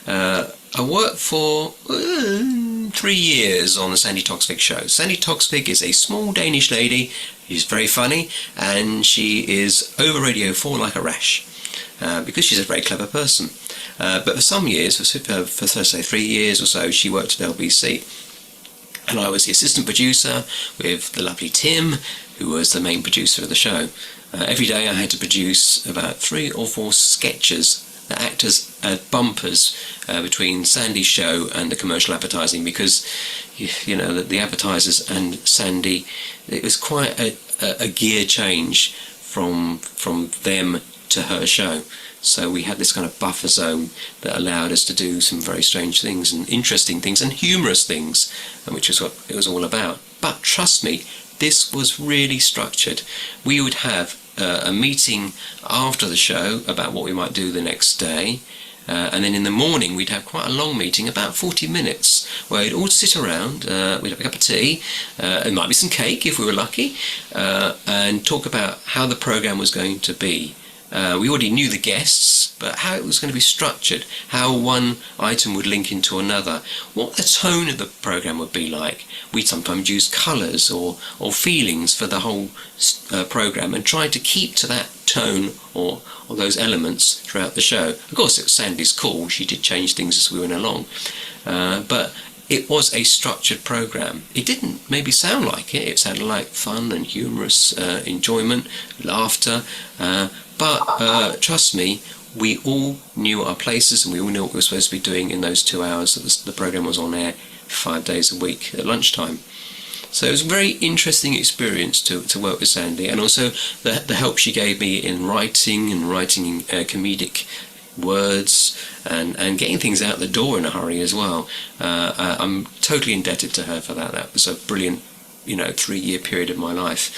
I worked for 3 years on the Sandy Toksvig show. Sandy Toksvig is a small Danish lady. She's very funny, and she is over Radio 4 like a rash, because she's a very clever person. But for some years, for say 3 years or so, she worked at LBC. And I was the assistant producer with the lovely Tim, who was the main producer of the show. Every day I had to produce about 3 or 4 sketches that act as bumpers between Sandy's show and the commercial advertising, because you know the advertisers and Sandy, it was quite a gear change from them to her show. So we had this kind of buffer zone that allowed us to do some very strange things and interesting things and humorous things, which is what it was all about. But trust me, this was really structured. We would have a meeting after the show about what we might do the next day, and then in the morning we'd have quite a long meeting, about 40 minutes, where we'd all sit around, we'd have a cup of tea, it might be some cake if we were lucky, and talk about how the programme was going to be. We already knew the guests, but how it was going to be structured, how one item would link into another, what the tone of the programme would be like. We'd sometimes use colours or feelings for the whole programme and try to keep to that tone or those elements throughout the show. Of course, it was Sandy's call. She did change things as we went along. But it was a structured programme. It didn't maybe sound like it. It sounded like fun and humorous enjoyment, laughter. But trust me, we all knew our places and we all knew what we were supposed to be doing in those 2 hours that the programme was on air 5 days a week at lunchtime. So it was a very interesting experience to work with Sandy, and also the help she gave me in writing comedic words and getting things out the door in a hurry as well. I'm totally indebted to her for that. That was a brilliant 3-year period of my life.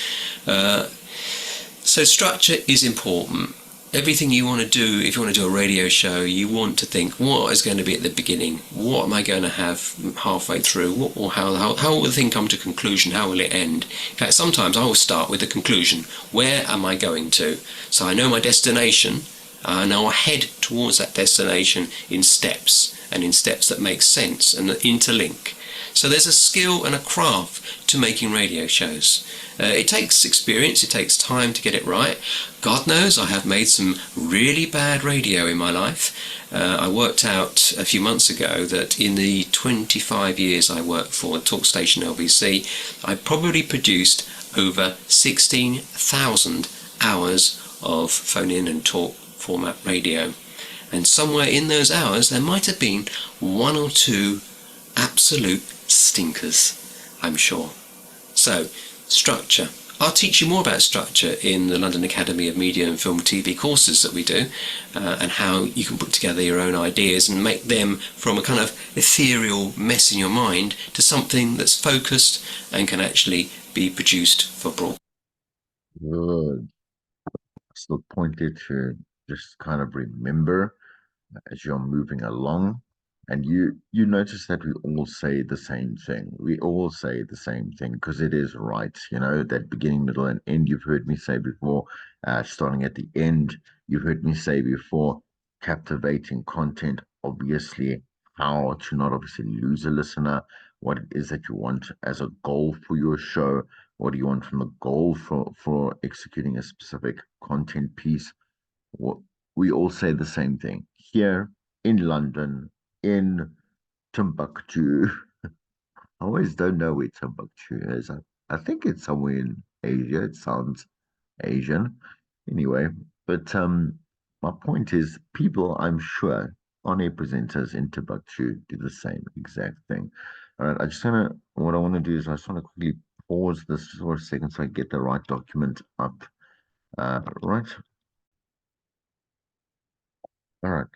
So structure is important. Everything you want to do, if you want to do a radio show, you want to think, what is going to be at the beginning? What am I going to have halfway through? How will the thing come to conclusion? How will it end? In fact, sometimes I will start with the conclusion. Where am I going to? So I know my destination, and I'll head towards that destination in steps, and in steps that make sense and that interlink. So there's a skill and a craft to making radio shows. It takes experience, it takes time to get it right. God knows I have made some really bad radio in my life. I worked out a few months ago that in the 25 years I worked for talk station LBC, I probably produced over 16,000 hours of phone-in and talk format radio. And somewhere in those hours there might have been 1 or 2 absolute stinkers, I'm sure. So, structure. I'll teach you more about structure in the London Academy of Media and Film TV courses that we do, and how you can put together your own ideas and make them from a kind of ethereal mess in your mind to something that's focused and can actually be produced for broadcast. Good. Still pointed to just kind of remember as you're moving along. And you notice that we all say the same thing. We all say the same thing because it is right. That beginning, middle, and end. You've heard me say before. Starting at the end, you've heard me say before. Captivating content. Obviously, how to not obviously lose a listener. What it is that you want as a goal for your show. What do you want from the goal for executing a specific content piece? What we all say the same thing here in London, in Timbuktu. I always don't know where Timbuktu is. I think it's somewhere in Asia. It sounds Asian. Anyway, but my point is, people, I'm sure, on-air presenters in Timbuktu do the same exact thing. All right, what I want to do is I just want to quickly pause this for a second so I get the right document up. Right. All right,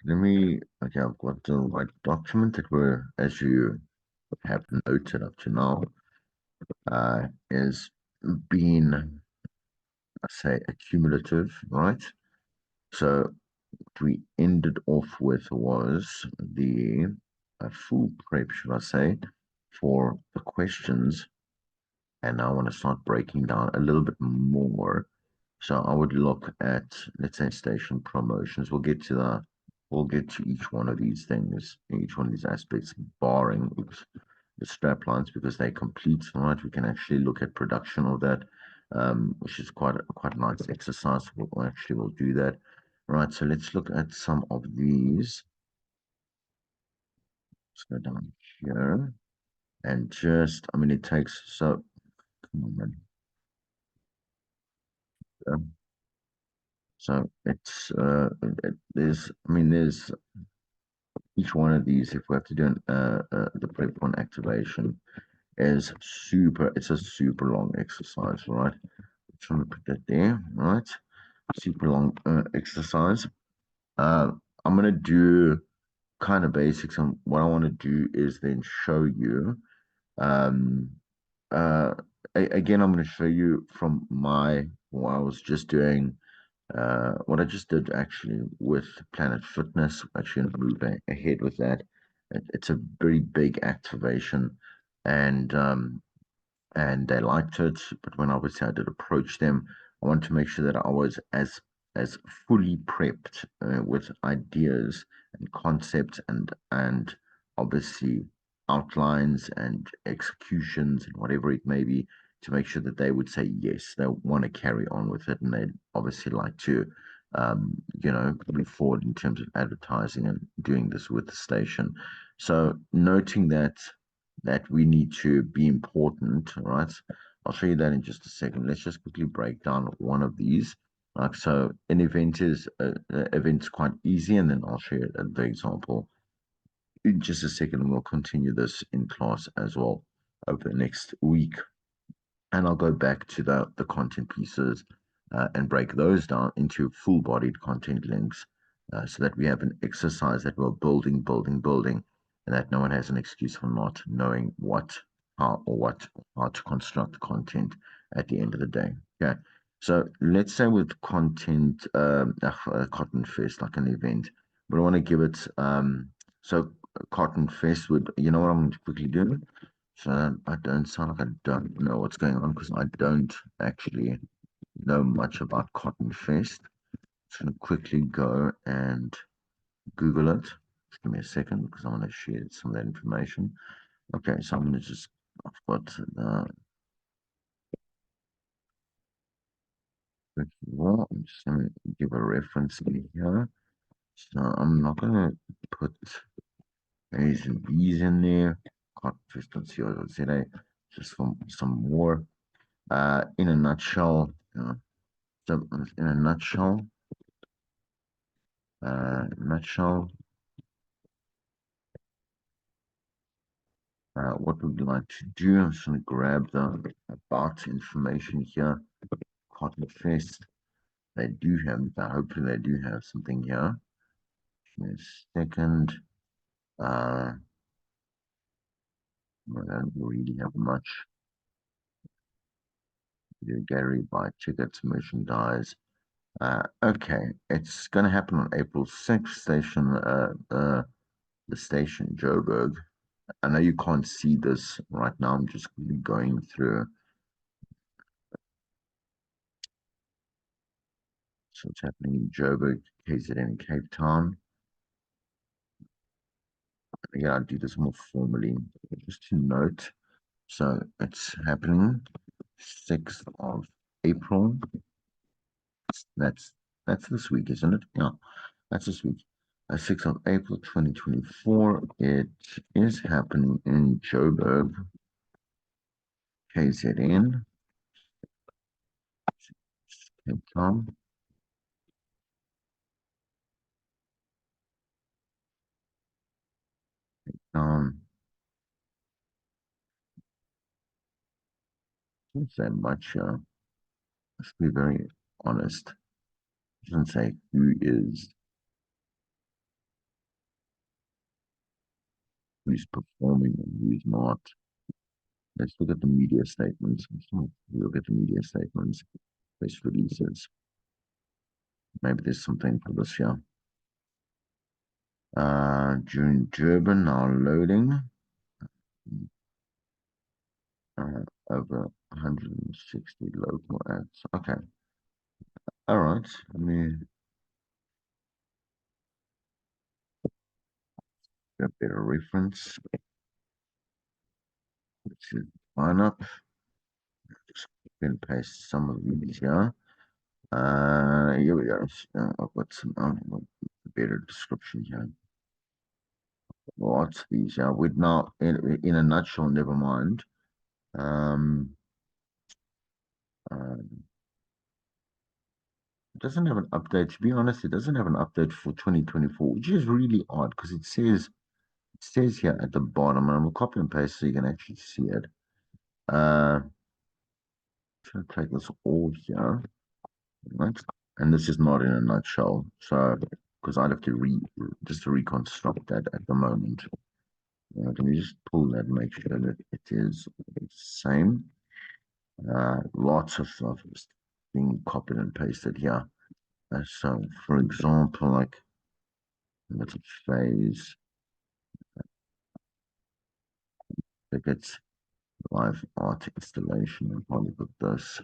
okay, I've got the right document that we're, as you have noted up to now, is being, I say, accumulative, right? So what we ended off with was the full prep, should I say, for the questions. And now I want to start breaking down a little bit more. So I would look at, let's say, station promotions. We'll get to each one of these things, each one of these aspects, barring the strap lines because they complete, right? We can actually look at production of that, which is quite a nice exercise. We'll do that. Right, so let's look at some of these. Let's go down here and I mean, it takes, so, come on, man. So there's each one of these, if we have to do the prep one activation, it's a super long exercise, right? Trying to put that there, right? Super long exercise. I'm gonna do kind of basics, and what I want to do is then show you. Um, uh, Again, I'm going to show you from what I was just doing. What I just did actually with Planet Fitness. Actually, going to move ahead with that. It's a very big activation, and they liked it. But when obviously I did approach them, I wanted to make sure that I was as fully prepped with ideas and concepts and obviously outlines and executions and whatever it may be to make sure that they would say yes, they want to carry on with it, and they'd obviously like to move forward in terms of advertising and doing this with the station. So noting that we need to be important, right? I'll show you that in just a second. Let's just quickly break down one of these. Like so, an event's quite easy, and then I'll show you the example in just a second, and we'll continue this in class as well over the next week. And I'll go back to the content pieces and break those down into full-bodied content links so that we have an exercise that we're building, and that no one has an excuse for not knowing how to construct content at the end of the day. Okay. So let's say with content, Cotton Fest, like an event, but I want to give it, so Cotton Fest would, you know what I'm going to quickly do? So I don't sound like I don't know what's going on because I don't actually know much about Cotton Fest. Just going to quickly go and Google it. Just give me a second because I want to share some of that information. Okay, so I'm going to I've got well, I'm just going to give a reference in here. So I'm not going to put A's and B's in there. Cotton Fest, let's see what I said. Just for some more. In a nutshell, so in a nutshell, what would you like to do? I'm just going to grab the about information here. Cotton Fest. They do have, hopefully they do have something here. Give me a second. I don't really have much. Gallery, buy tickets, merchandise. Okay, it's going to happen on April 6th. Station the station, Joburg. I know you can't see this right now. I'm just going through. So what's happening in Joburg, KZN, Cape Town. Again, I'll do this more formally, just to note. So it's happening 6th of April. That's this week, isn't it? Yeah, that's this week. 6th of April 2024. It is happening in Joburg, KZN, Cape Town. Doesn't say much. Let's be very honest. It doesn't say who's performing and who's not. Let's look at the media statements. Look at the media statements, press releases. Maybe there's something for this year. During Durban, now loading. Over 160 local ads. Okay. All right. Let me get a better reference. Let's line up. Just copy and paste some of these here. Here we go. I've got some better description here. Lots of these. Yeah, with now in a nutshell. Never mind. It doesn't have an update. To be honest, it doesn't have an update for 2024, which is really odd because it says here at the bottom, and I'm gonna copy and paste so you can actually see it. Try to take this all here, right? And this is not in a nutshell. So, because I'd have to just to reconstruct that at the moment. Let me just pull that and make sure that it is the same. Lots of stuff is being copied and pasted here. So, for example, like let's phase tickets, live art installation, and probably put this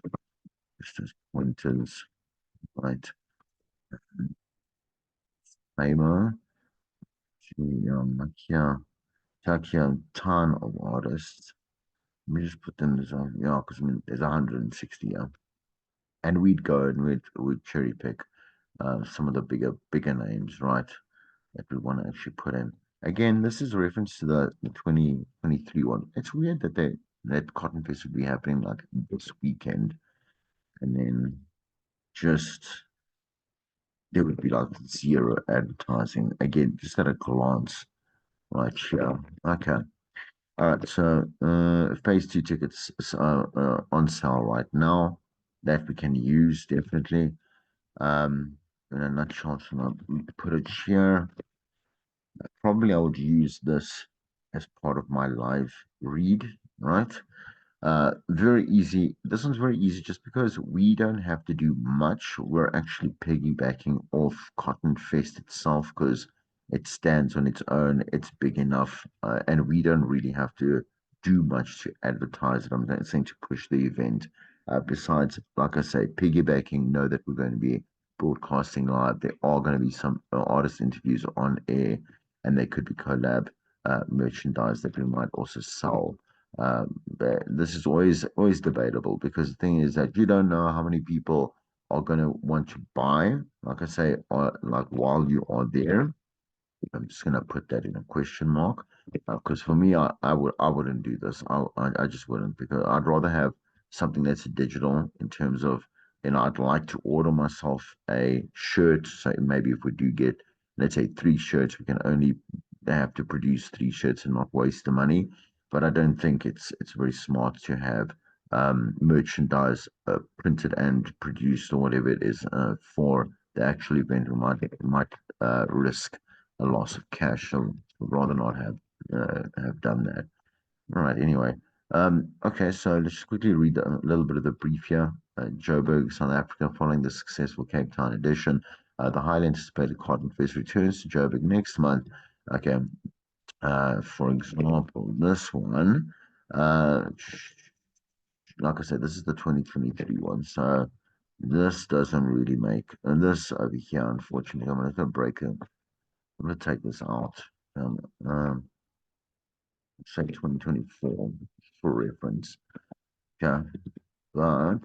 just as pointers, right? Famer, here, tag here a ton of artists. Let me just put them as yeah, because I mean there's 160, yeah. And we'd go and we'd cherry pick some of the bigger names, right? That we want to actually put in. Again, this is a reference to the 2023 one. It's weird that Cotton Fest would be happening like this weekend, and then just there would be like zero advertising. Again, just at a glance, right here. Okay. All right. So phase two tickets are on sale right now. That we can use definitely. In a nutshell, so I'll put it here. Probably I would use this as part of my live read, right? Very easy. This one's very easy just because we don't have to do much. We're actually piggybacking off Cotton Fest itself because it stands on its own. It's big enough, and we don't really have to do much to advertise it. I'm not saying to push the event. Besides, like I say, piggybacking, know that we're going to be broadcasting live. There are going to be some artist interviews on air, and they could be collab merchandise that we might also sell. But this is always debatable because the thing is that you don't know how many people are going to want to buy. Like I say, like while you are there, I'm just gonna put that in a question mark because for me, I wouldn't do this. I just wouldn't because I'd rather have something that's digital in terms of I'd like to order myself a shirt. So maybe if we do get let's say 3 shirts, we can only have to produce 3 shirts and not waste the money. But I don't think it's very smart to have merchandise printed and produced or whatever it is for the actual event. We might risk a loss of cash. So I'd rather not have done that. All right. Anyway, okay. So let's just quickly read a little bit of the brief here. Joburg, South Africa, following the successful Cape Town edition, the highly anticipated Cotton Fest returns to Joburg next month. Okay. For example, this one, uh, like I said, this is the 2023 one, so this doesn't really make, and this over here, unfortunately, I'm gonna break it. I'm gonna take this out. Um, um, say 2024 for reference. Okay, but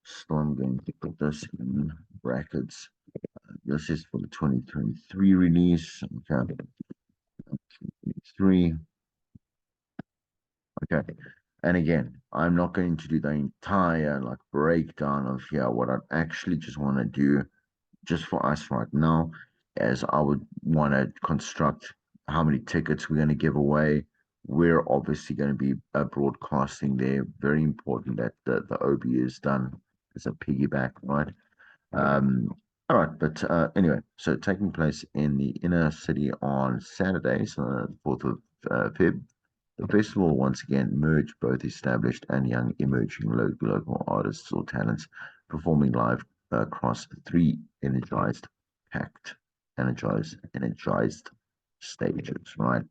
still I'm going to put this in brackets. This is for the 2023 release. Okay, 2023. Okay. And again, I'm not going to do the entire like breakdown of here. What I actually just want to do, just for us right now, is I would want to construct how many tickets we're going to give away. We're obviously going to be broadcasting there. Very important that the OB is done as a piggyback, right? Um, all right, but anyway, so taking place in the inner city on Saturday, so the 4th of Feb. The festival will once again merge both established and young emerging local artists or talents performing live across three energized stages, right?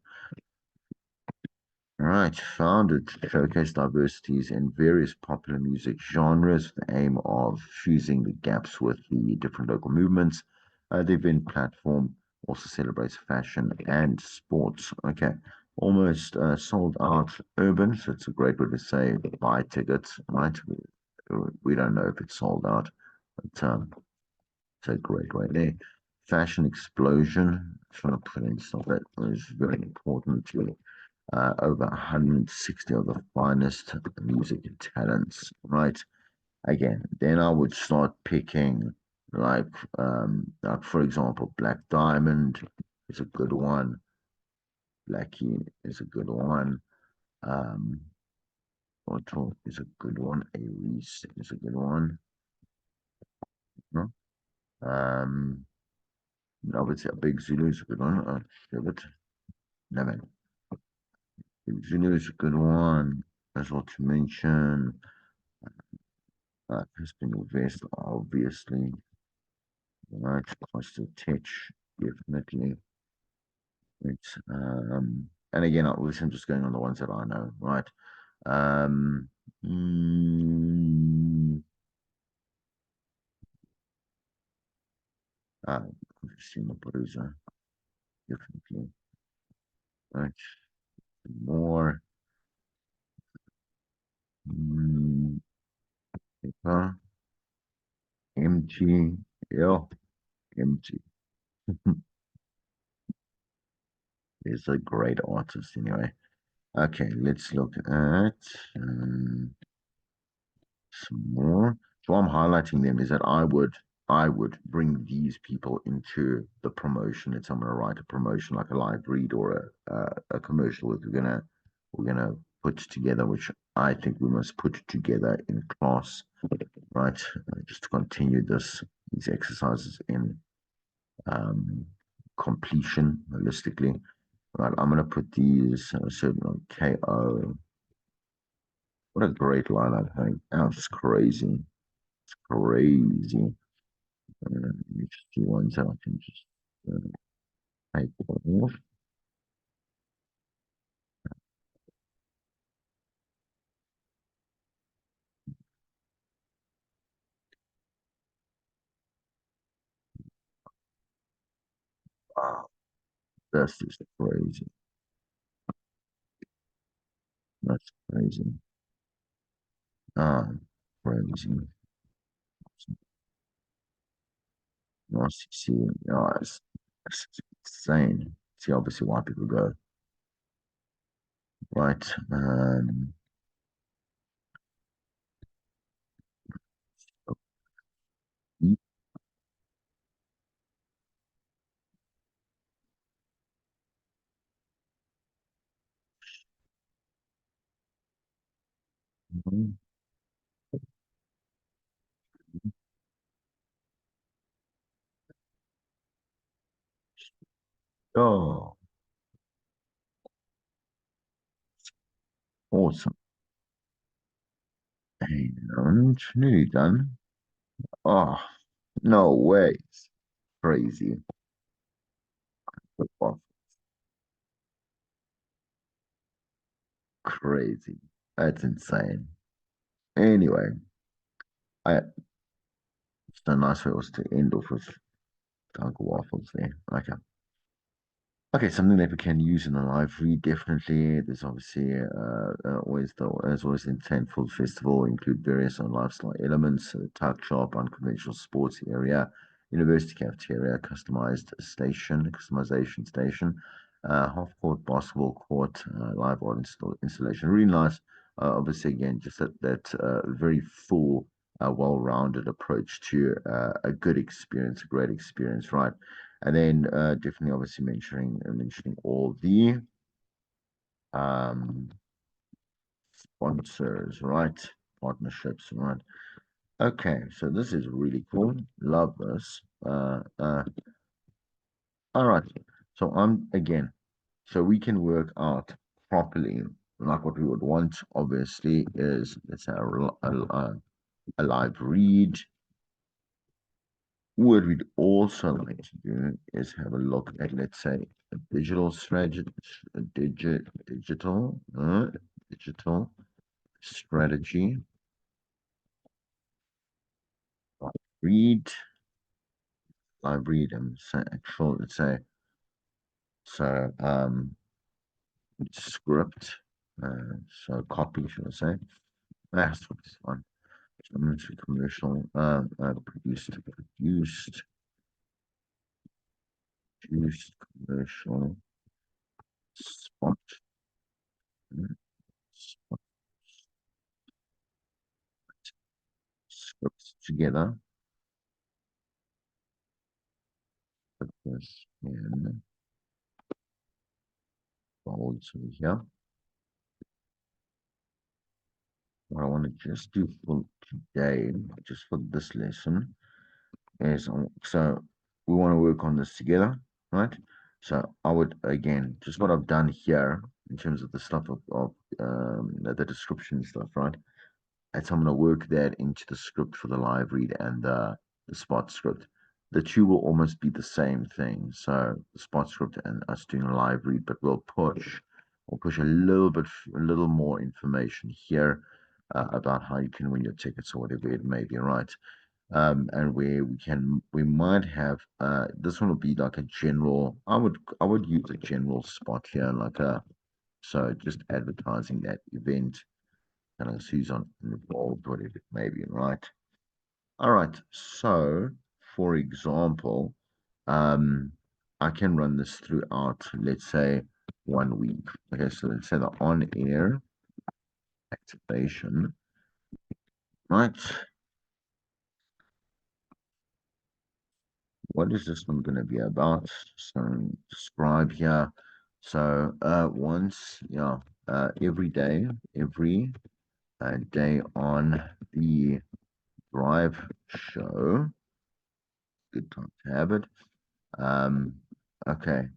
Right, founded to showcase diversities in various popular music genres with the aim of fusing the gaps with the different local movements. The event platform also celebrates fashion and sports. Okay, almost sold out urban, so it's a great way to say buy tickets, right? We don't know if it's sold out, but it's a great way there. Fashion explosion, trying to put in stuff that was very important to over 160 of the finest music talents, right? Again, then I would start picking like for example, Black Diamond is a good one. Blackie is a good one. Um, Otto is a good one. Aries is a good one. No? Um, I would say a Big Zulu is a good one. Give it. No, man. Big Zulu is a good one. As well to mention. Crispin Vest, obviously. Right, Costa Titch, definitely. It's and again, obviously, I'm just going on the ones that I know, right? Um, mm, uh, Consumer Producer, definitely. Right, more. Mm, uh, MG, yeah, MG is a great artist anyway. Okay, let's look at some more. So I'm highlighting them is that I would bring these people into the promotion. It's I'm gonna write a promotion like a live read or a commercial that we're gonna put together, which I think we must put together in class, right? Just to continue these exercises in um, completion holistically. Right, I'm gonna put these certain on KO. What a great line, I think. That's just crazy. It's crazy. Let me just see ones that I can just take off. Wow, that's just crazy. That's crazy. Ah, crazy. Nice to see. Oh, it's insane. See, obviously, why people go. Right. Oh, awesome. And nearly done. Oh, no way. Crazy. crazy. That's insane. Anyway, I it's a nice way also to end off with Uncle Waffles there. Okay. Okay, something that we can use in the live read definitely. There's obviously as always the intent for the festival include various lifestyle elements, tuck shop, unconventional sports area, university cafeteria, customization station, half court basketball court, live art installation. Really nice. Obviously, again, just that very full, well-rounded approach to a good experience, a great experience, right? And then definitely obviously mentioning all the um sponsors, right? Partnerships, right? Okay, so this is really cool. Love this. All right. So I'm again, so we can work out properly. Like what we would want, obviously, is let's say a live read. What we'd also like to do is have a look at, let's say, a digital strategy, a digital strategy. Live read, live read, and say actual, let's say, so script, so copy, should I say? That's what this one. Commercial, produced commercial spot, spot scripts together. Put this in bold over here. What I want to just do for today, just for this lesson, is so we want to work on this together, right? So I would again just what I've done here in terms of the stuff of the description stuff, right? And so I'm going to work that into the script for the live read and the spot script. The two will almost be the same thing. So the spot script and us doing a live read, but we'll push a little more information here about how you can win your tickets or whatever it may be, right? And where we might have this one will be like a general. I would use a general spot here, like a so just advertising that event and I who's on involved, whatever it may be, right? All right. So, for example, um, I can run this throughout, let's say, 1 week. Okay, so let's say the on-air activation, right? What is this one going to be about? So, describe here. So, every day on the drive show. Good time to have it. Um, okay,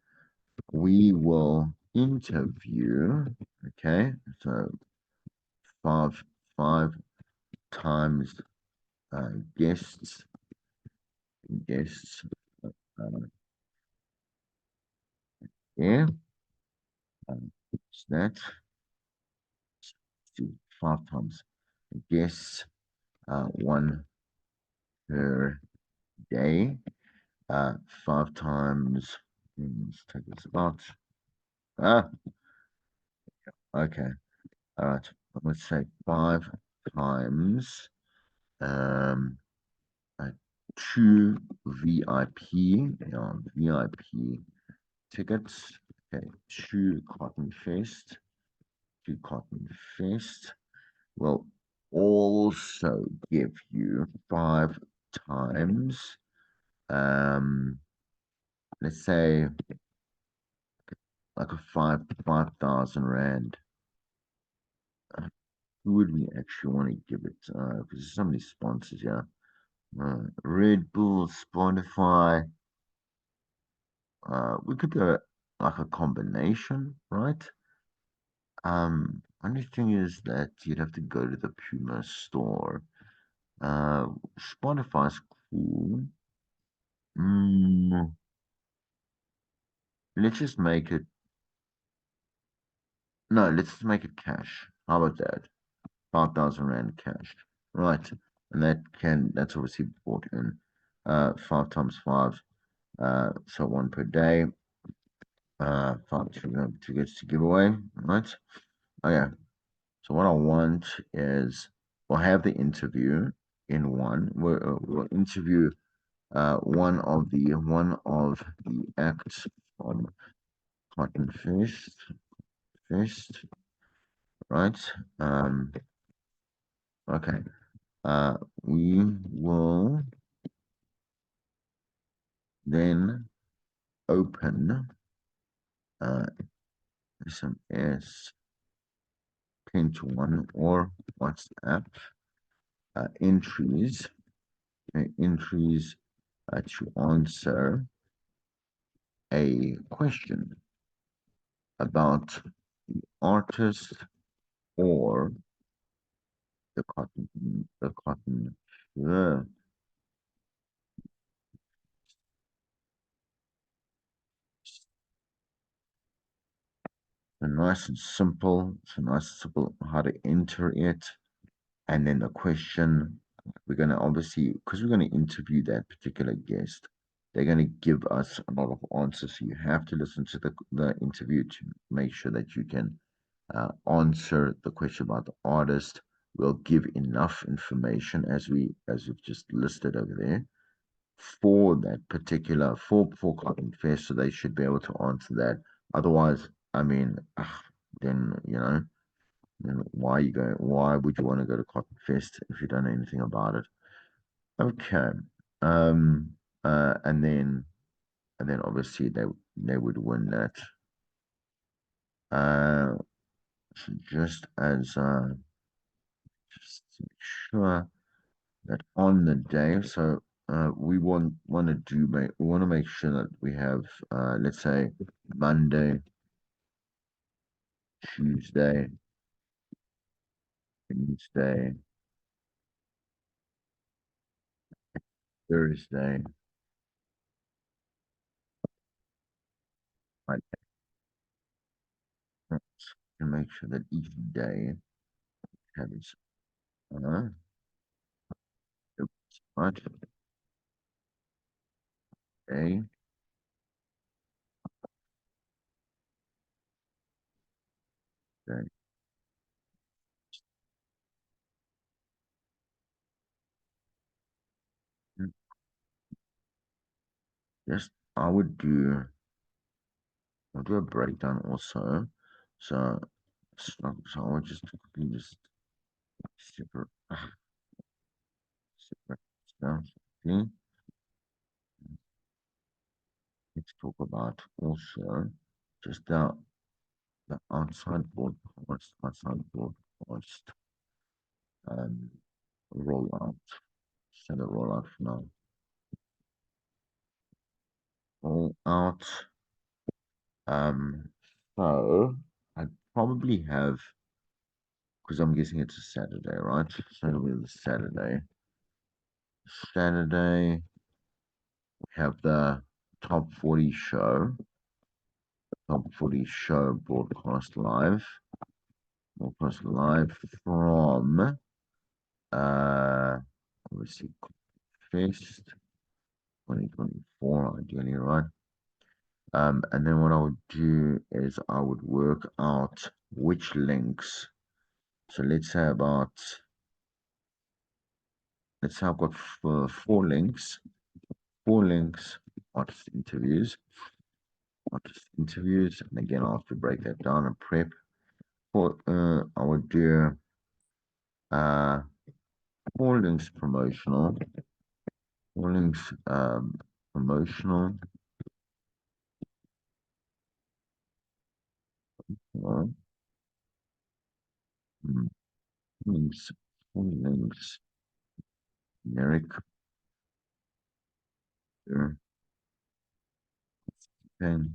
we will interview. Okay, so five five times guests guests. Uh, yeah, that do 5 times guests. One per day. Uh, 5 times. Let's take this out. Ah, okay. All right. Let's say 5 times. Um, uh, two VIP tickets. Okay, two Cotton Fest will also give you 5 times, um, let's say like a 5,000 rand. Who would we actually want to give it? Because there's so many sponsors, yeah. Red Bull, Spotify. We could do like a combination, right? Only thing is that you'd have to go to the Puma store. Uh, Spotify's cool. Mm, let's just make it No, let's make it cash. How about that? 5,000 rand cash. Right. And that's obviously bought in 5 times 5. So one per day. Five two gets to give away. Right. Okay. So what I want is we'll have the interview in one. We'll interview one of the acts from Cotton Fest, right? Um, okay. We will then open SMS 10 to 1 or WhatsApp entries, entries to answer a question about the artist or the cotton, uh, so nice and simple. So nice and simple how to enter it. And then the question, we're going to obviously, because we're going to interview that particular guest, they're going to give us a lot of answers. So you have to listen to the interview to make sure that you can answer the question about the artist. We'll give enough information as we've just listed over there for that particular for Cotton Fest, so they should be able to answer that. Otherwise, I mean, then then why are you going? Why would you want to go to Cotton Fest if you don't know anything about it? Okay, um, and then obviously they would win that. So just to make sure that on the day, so we want to make sure that we have let's say Monday, Tuesday, Wednesday, Thursday, right? And make sure that each day has uh, right day, day. Mm, Yes, I would do. I'll do a breakdown also. So, so I would just quickly just separate, separate this down. Okay, let's talk about also just the outside broadcast um, rollout. So the rollout for now. Rollout. Um, so I probably have because I'm guessing it's a Saturday, right? So it'll be the Saturday. Saturday, we have the top 40 show, top 40 show broadcast live from uh obviously Fest 2024, ideally, right? And then what I would do is I would work out which links. So let's say I've got four links, artist interviews, and again I have to break that down and prep. For I would do uh four links promotional, four links promotional, uh, mm, links, four links, generic, then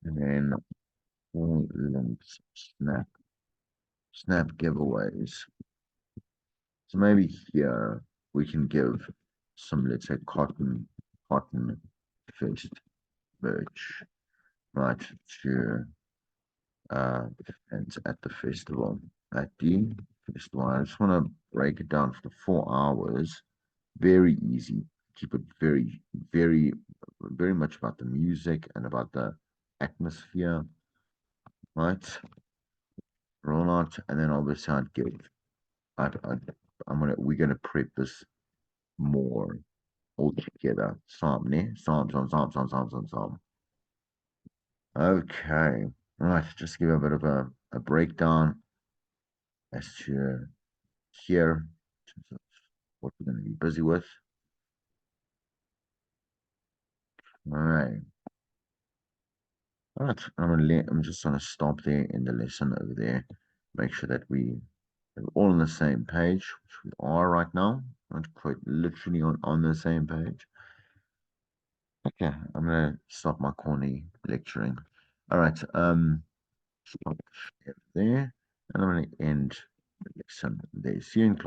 and then four links, snap giveaways. So maybe here we can give some, let's say, cotton fest merch, right, to and at the festival. At the festival, I just want to break it down for the 4 hours. Very easy. Keep it very, very, very much about the music and about the atmosphere, right? Roll out, and then obviously I'd give. We're gonna prep this more all together. Psalm, ne? Psalm. Okay. Right, just give a bit of a breakdown as to here, what we're going to be busy with. All right. All right. I'm just gonna stop there in the lesson over there. Make sure that we're all on the same page, which we are right now. Not quite literally on the same page. Okay, I'm gonna stop my corny lecturing. All right, stop there, and I'm gonna end the lesson there. See you in class.